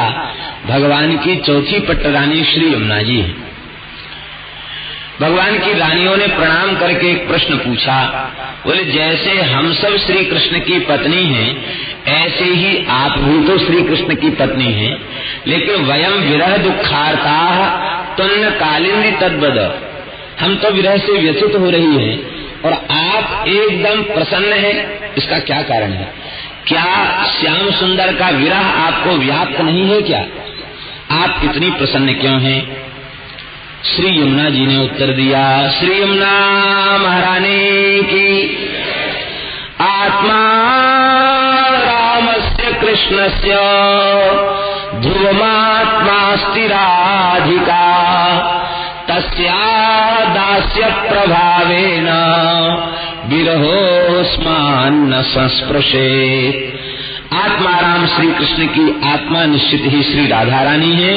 भगवान की चौथी पट्ट रानी श्री यमुना जी है। भगवान की रानियों ने प्रणाम करके एक प्रश्न पूछा, बोले जैसे हम सब श्री कृष्ण की पत्नी हैं, ऐसे ही आप भी तो श्री कृष्ण की पत्नी हैं, लेकिन वयम विरह दुखार्ता तुन्न कालिंदी तद्वद, हम तो विरह से व्यथित हो रही हैं और आप एकदम प्रसन्न हैं, इसका क्या कारण है? क्या श्याम सुंदर का विरह आपको व्याप्त नहीं है क्या? आप इतनी प्रसन्न क्यों हैं? श्री यमुना जी ने उत्तर दिया, श्री यमुना महारानी की। आत्मा रामस्य कृष्णस्य ध्रुवमात्मास्ति राधिका, तस्या दास्य प्रभावेन विरहोस्मान्न संस्पृशेत्। आत्मा राम श्री कृष्ण की आत्मा निश्चित ही श्री राधा रानी है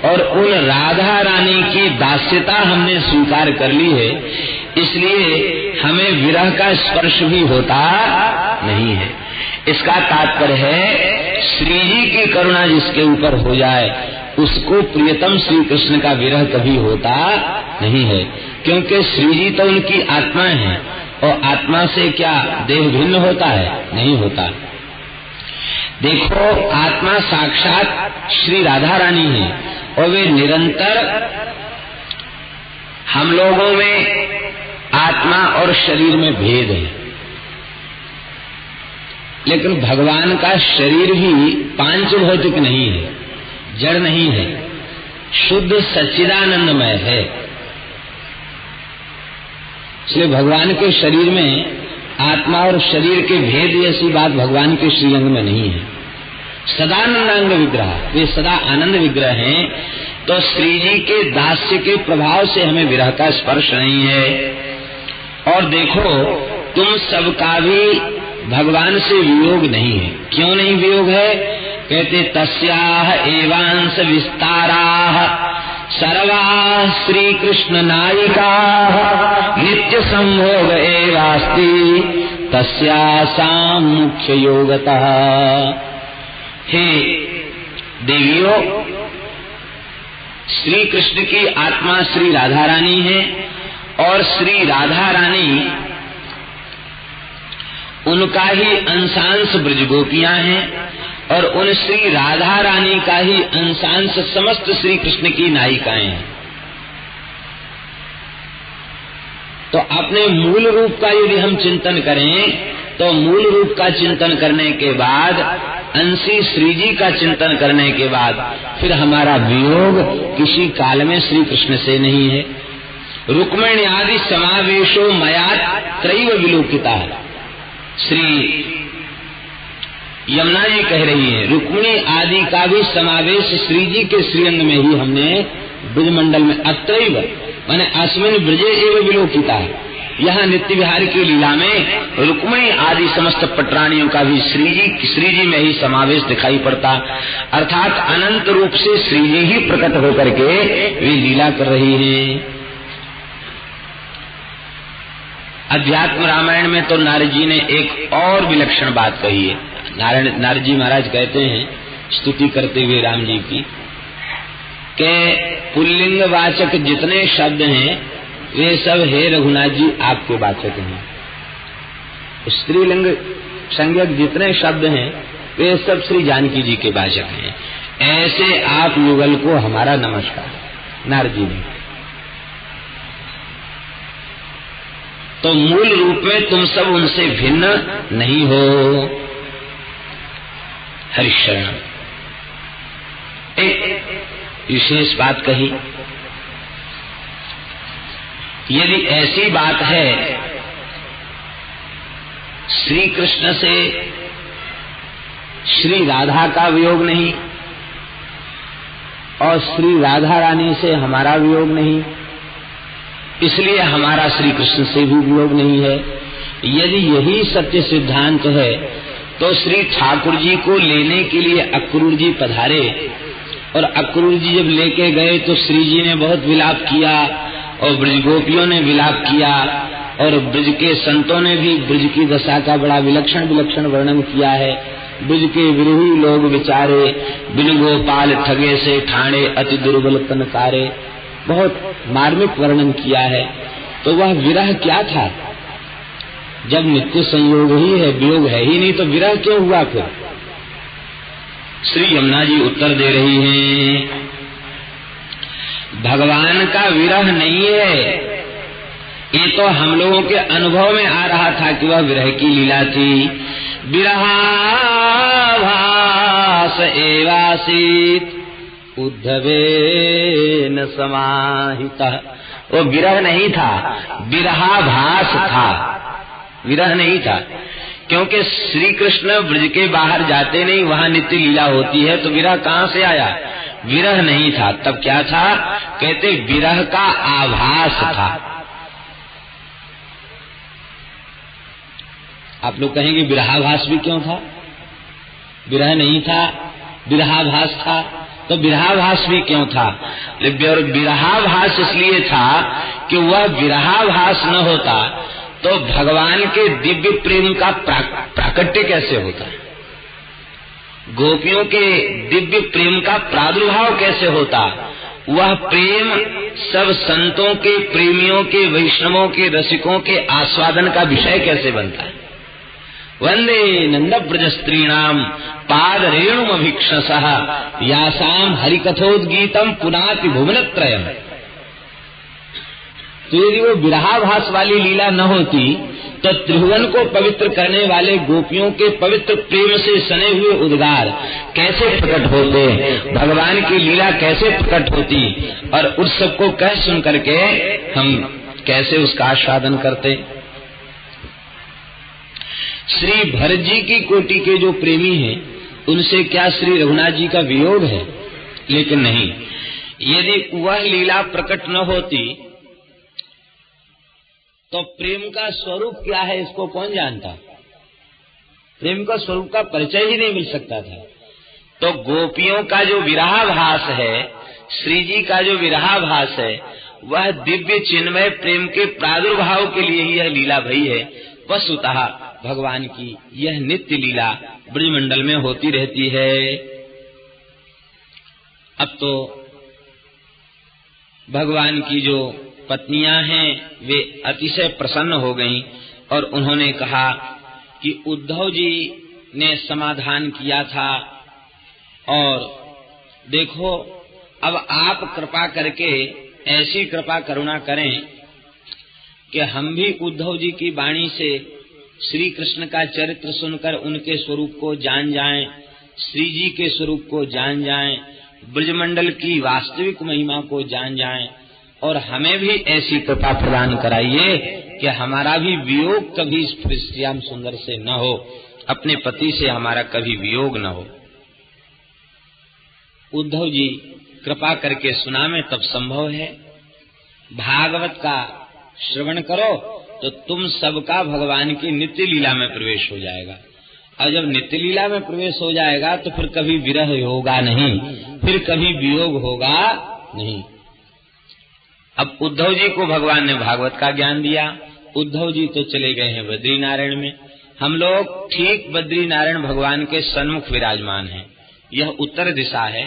और उन राधा रानी की दास्यता हमने स्वीकार कर ली है, इसलिए हमें विरह का स्पर्श भी होता नहीं है। इसका तात्पर्य है श्री जी की करुणा जिसके ऊपर हो जाए उसको प्रियतम श्री कृष्ण का विरह कभी होता नहीं है, क्योंकि श्री जी तो उनकी आत्मा है और आत्मा से क्या देह भिन्न होता है? नहीं होता। देखो, आत्मा साक्षात श्री राधा रानी है और वे निरंतर हम लोगों में आत्मा और शरीर में भेद है, लेकिन भगवान का शरीर भी पांच भौतिक नहीं है, जड़ नहीं है, शुद्ध सच्चिदानंदमय है। इसलिए भगवान के शरीर में आत्मा और शरीर के भेद ऐसी बात भगवान के श्रीअंग में नहीं है। सदानंदांग विग्रह, वे सदा आनंद विग्रह हैं, तो श्री जी के दास्य के प्रभाव से हमें विरह का स्पर्श नहीं है। और देखो, तुम सबका भी भगवान से वियोग नहीं है। क्यों नहीं वियोग है? कहते तस्याह एवांश विस्ताराः सर्वा श्री कृष्ण नायिका नित्य संभोग एवास्ति तस्यासां मुख्य योगतः। हे देवियों, श्री कृष्ण की आत्मा श्री राधा रानी है और श्री राधा रानी उनका ही अंशांश ब्रज गोपियां हैं और उन श्री राधा रानी का ही अंशांश समस्त श्री कृष्ण की नायिकाएं हैं। तो अपने मूल रूप का यदि हम चिंतन करें तो मूल रूप का चिंतन करने के बाद, अंशी श्री जी का चिंतन करने के बाद फिर हमारा वियोग किसी काल में श्री कृष्ण से नहीं है। रुक्मिणी आदि समावेशो मया त्रैव विलोकिता है। श्री यमुना जी कह रही है, रुक्मिणी आदि का भी समावेश श्री जी के श्रीअंग में ही हमने ब्रजमंडल में अत्रैव माने अस्मिन ब्रजे एवं विलोकिता है। यहाँ नित्य विहार की लीला में रुक्मिणी आदि समस्त पटरानियों का भी श्री जी में ही समावेश दिखाई पड़ता, अर्थात अनंत रूप से श्री जी ही प्रकट होकर के वे लीला कर रही हैं। अध्यात्म रामायण में तो नारद जी ने एक और विलक्षण बात कही है। नारद जी महाराज कहते हैं स्तुति करते हुए राम जी की कि पुल्लिंग वाचक जितने शब्द हैं वे सब हे रघुनाथ जी आपके वाचक हैं। स्त्रीलिंग संज्ञक जितने शब्द हैं वे सब श्री जानकी जी के वाचक हैं। ऐसे आप युगल को हमारा नमस्कार। नारद जी ने तो मूल रूप में तुम सब उनसे भिन्न नहीं हो। हरिशरण एक विशेष बात कही, यदि ऐसी बात है श्री कृष्ण से श्री राधा का वियोग नहीं और श्री राधा रानी से हमारा वियोग नहीं, इसलिए हमारा श्री कृष्ण से भी वियोग नहीं है। यदि यही सत्य सिद्धांत है तो श्री ठाकुर जी को लेने के लिए अक्रूर जी पधारे और अक्रूर जी जब लेके गए तो श्री जी ने बहुत विलाप किया और ब्रज गोपियों ने विलाप किया और ब्रज के संतों ने भी ब्रज की दशा का बड़ा विलक्षण वर्णन किया है। ब्रज के विरही लोग विचारे, बिन गोपाल ठगे से ठाणे अति दुर्बल तनकारे, बहुत मार्मिक वर्णन किया है। तो वह विरह क्या था? जब नित्य संयोग ही है, वियोग है ही नहीं, तो विरह क्यों हुआ फिर? श्री यमुना जी उत्तर दे रही हैं, भगवान का विरह नहीं है, ये तो हम लोगों के अनुभव में आ रहा था कि वह विरह की लीला थी। विरहाभास एवासीत उद्धवेन समाहितः। वो विरह नहीं था, विरहाभास था, विरह नहीं था। क्योंकि श्री कृष्ण ब्रज के बाहर जाते नहीं, वहाँ नित्य लीला होती है, तो विरह कहाँ से आया? विरह नहीं था। तब क्या था? कहते विरह का आभास था। आप लोग कहेंगे विरहाभास भी क्यों था? विरह नहीं था, विरहाभास था, तो विरहाभास भी क्यों था? विरहाभास इसलिए था कि वह विरहाभास न होता तो भगवान के दिव्य प्रेम का प्राकट्य कैसे होता? गोपियों के दिव्य प्रेम का प्रादुर्भाव कैसे होता? वह प्रेम सब संतों के, प्रेमियों के, वैष्णवों के, रसिकों के आस्वादन का विषय कैसे बनता है? वंदे नंद ब्रज स्त्रीणाम पाद रेणुमभीक्षसः यासाम हरिकथोद्गीतम पुनाति भुवनत्रयम्। तो यदि वो विरहाभास वाली लीला न होती तो त्रिभुवन को पवित्र करने वाले गोपियों के पवित्र प्रेम से सने हुए उद्गार कैसे प्रकट होते, भगवान की लीला कैसे प्रकट होती, और उस सबको कह सुन करके हम कैसे उसका आस्वादन करते। श्री भरत जी की कोटि के जो प्रेमी हैं उनसे क्या श्री रघुनाथ जी का वियोग है? लेकिन नहीं, यदि वह लीला प्रकट न होती तो प्रेम का स्वरूप क्या है इसको कौन जानता? प्रेम का स्वरूप का परिचय ही नहीं मिल सकता था। तो गोपियों का जो विरहाभास है श्री जी का जो विरहाभास है वह दिव्य चिन्मय प्रेम के प्रादुर्भाव के लिए ही यह लीला भई है। वस्तुतः भगवान की यह नित्य लीला ब्रजमंडल में होती रहती है। अब तो भगवान की जो पत्नियां हैं वे अतिशय प्रसन्न हो गईं और उन्होंने कहा कि उद्धव जी ने समाधान किया था और देखो अब आप कृपा करके ऐसी कृपा करुणा करें कि हम भी उद्धव जी की वाणी से श्री कृष्ण का चरित्र सुनकर उनके स्वरूप को जान जाएं, श्री जी के स्वरूप को जान जाएं, ब्रजमंडल की वास्तविक महिमा को जान जाएं और हमें भी ऐसी कृपा प्रदान कराइए कि हमारा भी वियोग कभी श्याम सुंदर से न हो, अपने पति से हमारा कभी वियोग न हो। उद्धव जी कृपा करके सुनावे तब संभव है। भागवत का श्रवण करो तो तुम सबका भगवान की नित्य लीला में प्रवेश हो जाएगा और जब नित्य लीला में प्रवेश हो जाएगा तो फिर कभी विरह होगा नहीं, फिर कभी वियोग होगा नहीं। अब उद्धव जी को भगवान ने भागवत का ज्ञान दिया। उद्धव जी तो चले गए हैं बद्री नारायण में। हम लोग ठीक बद्री नारायण भगवान के सन्मुख विराजमान हैं। यह उत्तर दिशा है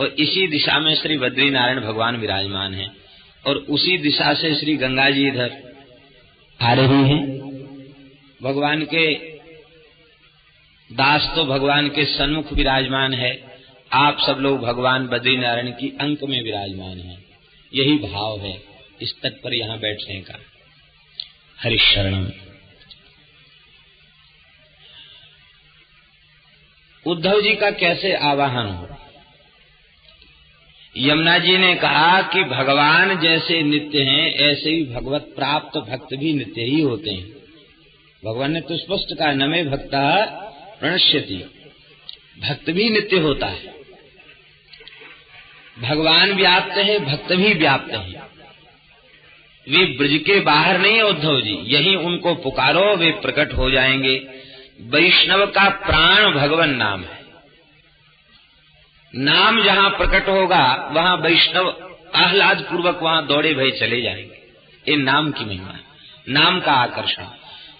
और इसी दिशा में श्री बद्री नारायण भगवान विराजमान हैं और उसी दिशा से श्री गंगा जी इधर आ रही हैं। भगवान के दास तो भगवान के सन्मुख विराजमान है। आप सब लोग भगवान बद्री नारायण की अंक में विराजमान हैं। यही भाव है इस तट पर यहाँ बैठने का। हरिशरणम। उद्धव जी का कैसे आवाहन हो? यमुना जी ने कहा कि भगवान जैसे नित्य हैं ऐसे ही भगवत प्राप्त भक्त भी नित्य ही होते हैं। भगवान ने तो स्पष्ट कहा, न मे भक्ता प्रणश्यति, भक्त भी नित्य होता है। भगवान व्याप्त है, भक्त भी व्याप्त है। वे ब्रज के बाहर नहीं है उद्धव जी, यही उनको पुकारो, वे प्रकट हो जाएंगे। वैष्णव का प्राण भगवान नाम है। नाम जहां प्रकट होगा वहां वैष्णव आह्लाद पूर्वक वहां दौड़े भय चले जाएंगे। ये नाम की महिमा है, नाम का आकर्षण।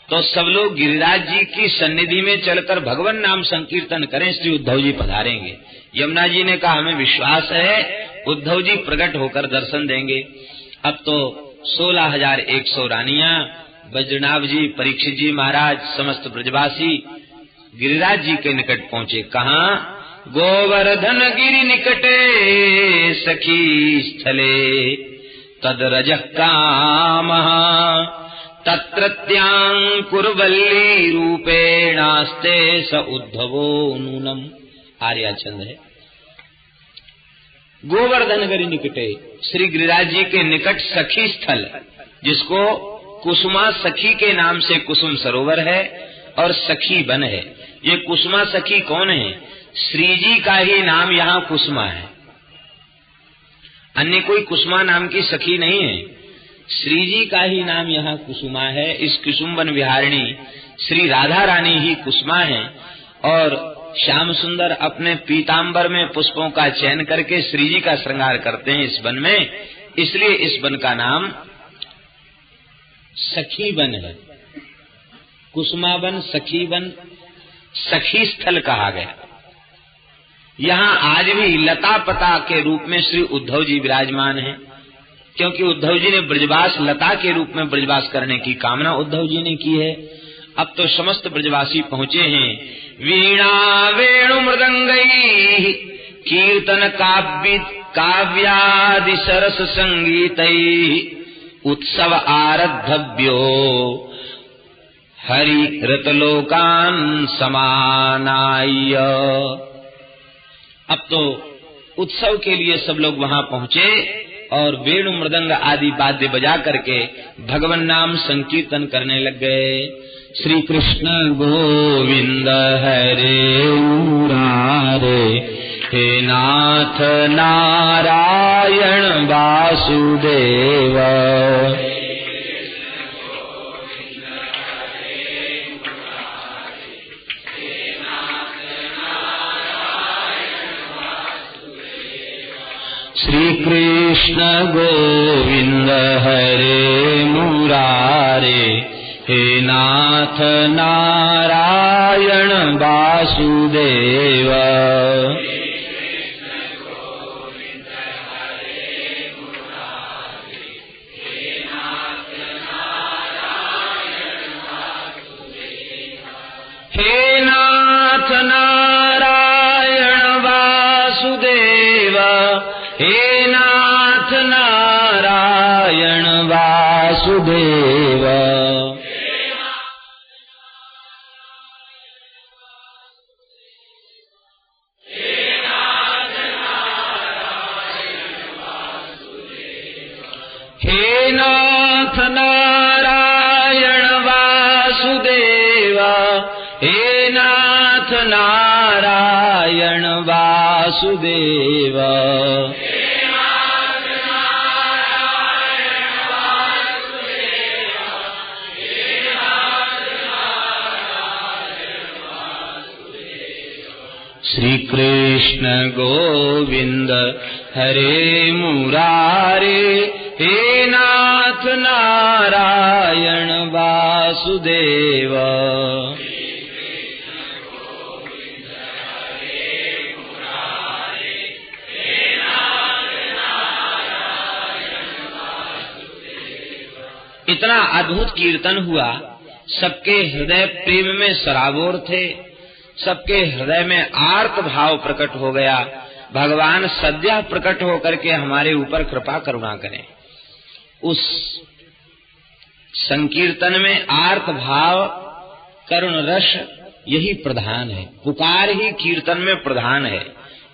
तो सब लोग गिरिराज जी की सन्निधि में चलकर भगवान नाम संकीर्तन करें, श्री उद्धव जी पधारेंगे। यमुना जी ने कहा हमें विश्वास है उद्धव जी प्रकट होकर दर्शन देंगे। अब तो 16,100 रानियां, बज्रनाभ जी, परीक्षित जी महाराज, समस्त ब्रजवासी गिरिराज जी के निकट पहुंचे। कहाँ? गोवर्धन गिरि निकटे सखी स्थले तद रजः कामः तत्रत्यांकुरवल्ली रूपेणास्ते स उद्धवो नूनम। आर्याचंद है। गोवर्धन गिरि निकटे, श्री गिरिराज जी के निकट सखी स्थल, जिसको कुसुमा सखी के नाम से कुसुम सरोवर है और सखी वन है। ये कुसुमा सखी कौन है? श्री जी का ही नाम यहाँ कुसुमा है, अन्य कोई कुसुमा नाम की सखी नहीं है। श्री जी का ही नाम यहाँ कुसुमा है। इस कुसुमवन विहारिणी श्री राधा रानी ही कुसुमा है और श्याम सुंदर अपने पीतांबर में पुष्पों का चयन करके श्री जी का श्रृंगार करते हैं इस वन में, इसलिए इस वन का नाम सखी वन है। कुसुमा वन, सखी वन, सखी स्थल कहा गया। यहाँ आज भी लता पता के रूप में श्री उद्धव जी विराजमान हैं, क्योंकि उद्धव जी ने ब्रजवास लता के रूप में ब्रजवास करने की कामना उद्धव जी ने की है। अब तो समस्त ब्रजवासी पहुंचे हैं। वीणा वेणु मृदंगई कीर्तन काव्यादि सरस संगीतई उत्सव आरद्धव्यो हरि रतलोकान समानाय। अब तो उत्सव के लिए सब लोग वहां पहुंचे और वेणु मृदंग आदि वाद्य बजा करके भगवान नाम संकीर्तन करने लग गए। श्री कृष्ण गोविंद हरे मुरारे, हे नाथ नारायण वासुदेव। श्री कृष्ण गोविंद हरे मुरारे, हे नाथ नारायण वासुदेव। हे नाथ नारायण वासुदेव, हे नाथ नारायण वासुदेव। हे नाथ नारायण वासुदेव, हे नाथ नारायण वासुदेव। श्री कृष्ण गोविंद हरे मुरारे, हे नाथ नारायण वासुदेव। इतना अद्भुत कीर्तन हुआ, सबके हृदय प्रेम में सराबोर थे, सबके हृदय में आर्त भाव प्रकट हो गया। भगवान सद्यः प्रकट होकर के हमारे ऊपर कृपा करुणा करें। उस संकीर्तन में आर्त भाव, करुण रस यही प्रधान है। पुकार ही कीर्तन में प्रधान है।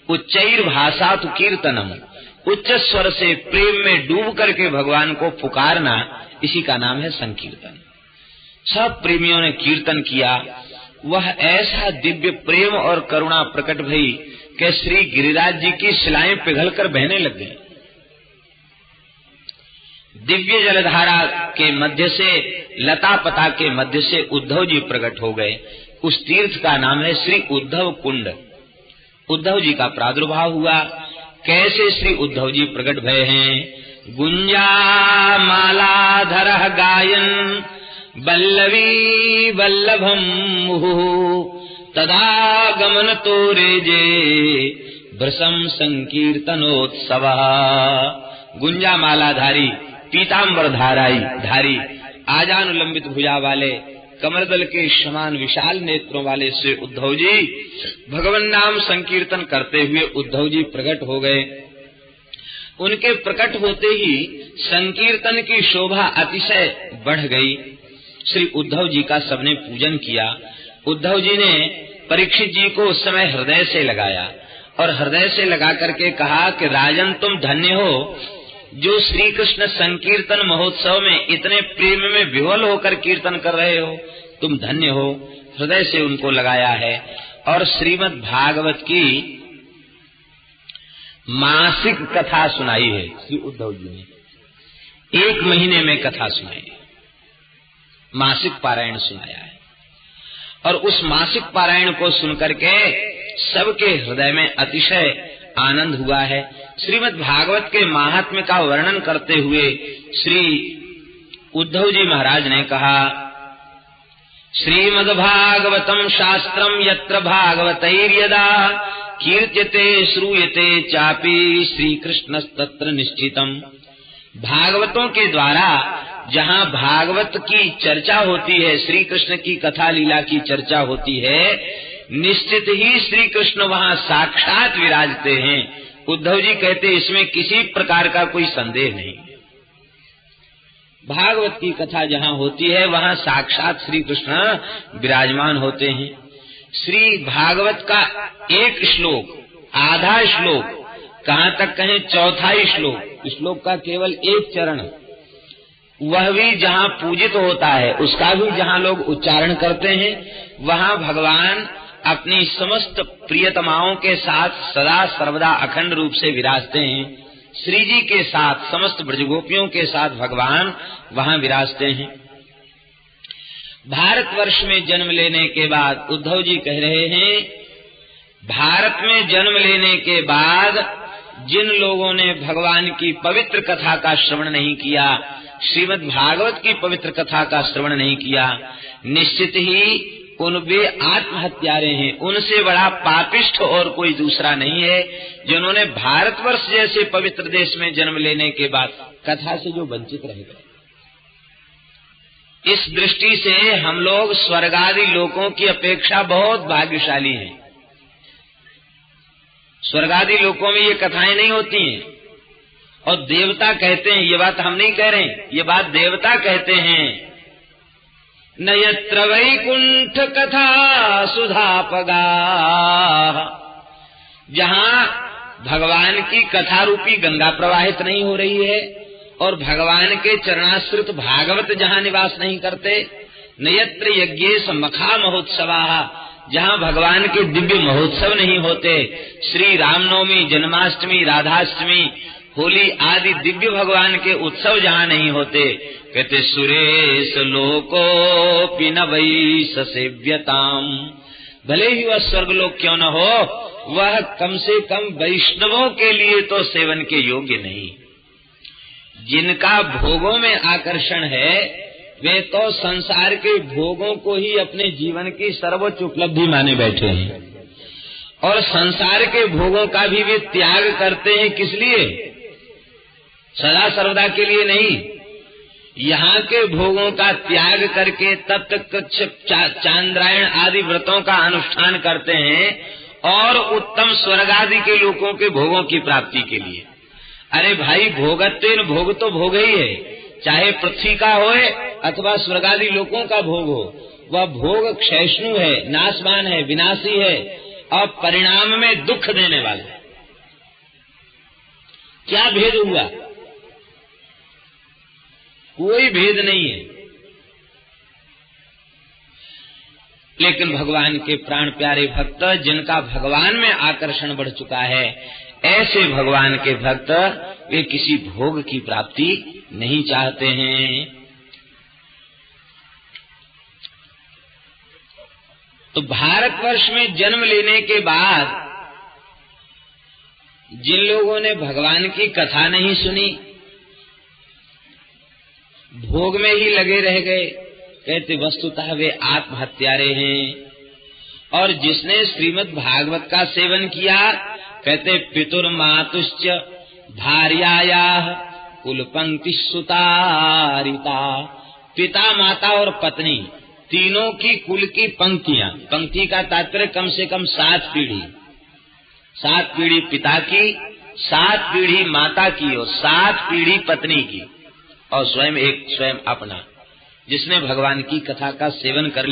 उच्चैर भाषातु कीर्तनम, उच्च स्वर से प्रेम में डूब करके भगवान को पुकारना, इसी का नाम है संकीर्तन। सब प्रेमियों ने कीर्तन किया। वह ऐसा दिव्य प्रेम और करुणा प्रकट भई कि श्री गिरिराज जी की शिलाएं पिघलकर बहने लग गईं। दिव्य जलधारा के मध्य से, लता पता के मध्य से उद्धव जी प्रकट हो गए। उस तीर्थ का नाम है श्री उद्धव कुंड। उद्धव जी का प्रादुर्भाव हुआ। कैसे श्री उद्धव जी प्रकट भय हैं? गुंजा मालाधर गायन बल्लवी वल्लभम मुहुः, तदा गमन तोरे जे भृशम संकीर्तनोत्सव। गुंजा मालाधारी, पीताम्बर धारी, आजानुलंबित भुजा वाले, कमरदल के समान विशाल नेत्रों वाले श्री उद्धव जी भगवान नाम संकीर्तन करते हुए उद्धव जी प्रकट हो गए। उनके प्रकट होते ही संकीर्तन की शोभा अतिशय बढ़ गई। श्री उद्धव जी का सबने पूजन किया। उद्धव जी ने परीक्षित जी को उस समय हृदय से लगाया और हृदय से लगा करके कहा कि राजन, तुम धन्य हो जो श्री कृष्ण संकीर्तन महोत्सव में इतने प्रेम में विह्वल होकर कीर्तन कर रहे हो, तुम धन्य हो। हृदय से उनको लगाया है। और श्रीमद् भागवत की मासिक कथा सुनाई है श्री उद्धव जी ने। 1 महीने में कथा सुनाई है, मासिक पारायण सुनाया है। और उस मासिक पारायण को सुनकर के सबके हृदय में अतिशय आनंद हुआ है। श्रीमद् भागवत के महात्म्य का वर्णन करते हुए श्री उद्धव जी महाराज ने कहा, श्रीमद् भागवतम शास्त्रम यत्र भागवतैर्यदा कीर्त्यते श्रूयते चापि श्री कृष्णस्तत्र निश्चितम। भागवतों के द्वारा जहाँ भागवत की चर्चा होती है, श्री कृष्ण की कथा लीला की चर्चा होती है, निश्चित ही श्री कृष्ण वहाँ साक्षात विराजते हैं। उद्धव जी कहते इसमें किसी प्रकार का कोई संदेह नहीं। भागवत की कथा जहाँ होती है वहाँ साक्षात श्री कृष्ण विराजमान होते हैं। श्री भागवत का एक श्लोक, आधा श्लोक, कहाँ तक कहें चौथाई श्लोक का केवल एक चरण, वह भी जहाँ पूजित होता है, उसका भी जहाँ लोग उच्चारण करते हैं, वहाँ भगवान अपनी समस्त प्रियतमाओं के साथ सदा सर्वदा अखंड रूप से विराजते हैं। श्री जी के साथ, समस्त ब्रजगोपियों के साथ भगवान वहाँ विराजते हैं। भारतवर्ष में जन्म लेने के बाद उद्धव जी कह रहे हैं, भारत में जन्म लेने के बाद जिन लोगों ने भगवान की पवित्र कथा का श्रवण नहीं किया, श्रीमद् भागवत की पवित्र कथा का श्रवण नहीं किया, निश्चित ही वे आत्महत्यारे हैं। उनसे बड़ा पापिष्ठ और कोई दूसरा नहीं है, जिन्होंने भारतवर्ष जैसे पवित्र देश में जन्म लेने के बाद कथा से जो वंचित रह गए। इस दृष्टि से हम लोग स्वर्ग आदि लोकों की अपेक्षा बहुत भाग्यशाली हैं। स्वर्ग आदि लोकों में ये कथाएं नहीं होती हैं, और देवता कहते हैं, ये बात हम नहीं कह रहे, ये बात देवता कहते हैं, न यत्र वैकुंठ कथा सुधापगा, जहां भगवान की कथा रूपी गंगा प्रवाहित नहीं हो रही है और भगवान के चरणाश्रित भागवत जहां निवास नहीं करते, न यत्र यज्ञेश मखा महोत्सवा, जहां भगवान के दिव्य महोत्सव नहीं होते, श्री रामनवमी, जन्माष्टमी, राधाष्टमी, होली आदि दिव्य भगवान के उत्सव जहां नहीं होते, कहते सुरेश लोकोपि न वै ससेव्यताम, भले ही वह स्वर्गलोक क्यों न हो, वह कम से कम वैष्णवों के लिए तो सेवन के योग्य नहीं। जिनका भोगों में आकर्षण है वे तो संसार के भोगों को ही अपने जीवन की सर्वोच्च उपलब्धि माने बैठे हैं, और संसार के भोगों का भी वे त्याग करते हैं। किस लिए? सदा सर्वदा के लिए नहीं। यहाँ के भोगों का त्याग करके तब तक चांद्रायण आदि व्रतों का अनुष्ठान करते हैं और उत्तम स्वर्ग आदि के लोगों के भोगों की प्राप्ति के लिए। अरे भाई, भोगत्वेन भोग तो भोग ही है, चाहे पृथ्वी का होए अथवा स्वर्गादि लोकों का भोग हो, वह भोग क्षयिष्णु है, नाशवान है, विनाशी है और परिणाम में दुख देने वाला है। क्या भेद हुआ? कोई भेद नहीं है। लेकिन भगवान के प्राण प्यारे भक्त, जिनका भगवान में आकर्षण बढ़ चुका है, ऐसे भगवान के भक्त वे किसी भोग की प्राप्ति नहीं चाहते हैं। तो भारतवर्ष में जन्म लेने के बाद जिन लोगों ने भगवान की कथा नहीं सुनी, भोग में ही लगे रह गए, कहते वस्तुतः वे आत्महत्यारे हैं। और जिसने श्रीमद् भागवत का सेवन किया, कहते पितुर्मातुश्च भार्यायाः कुलपंक्ति सुतारिता, पिता, माता और पत्नी तीनों की कुल की पंक्तियां, पंक्ति का तात्पर्य कम से कम 7 पीढ़ी, 7 पीढ़ी पिता की, 7 पीढ़ी माता की और 7 पीढ़ी पत्नी की, और स्वयं अपना, जिसने भगवान की कथा का सेवन कर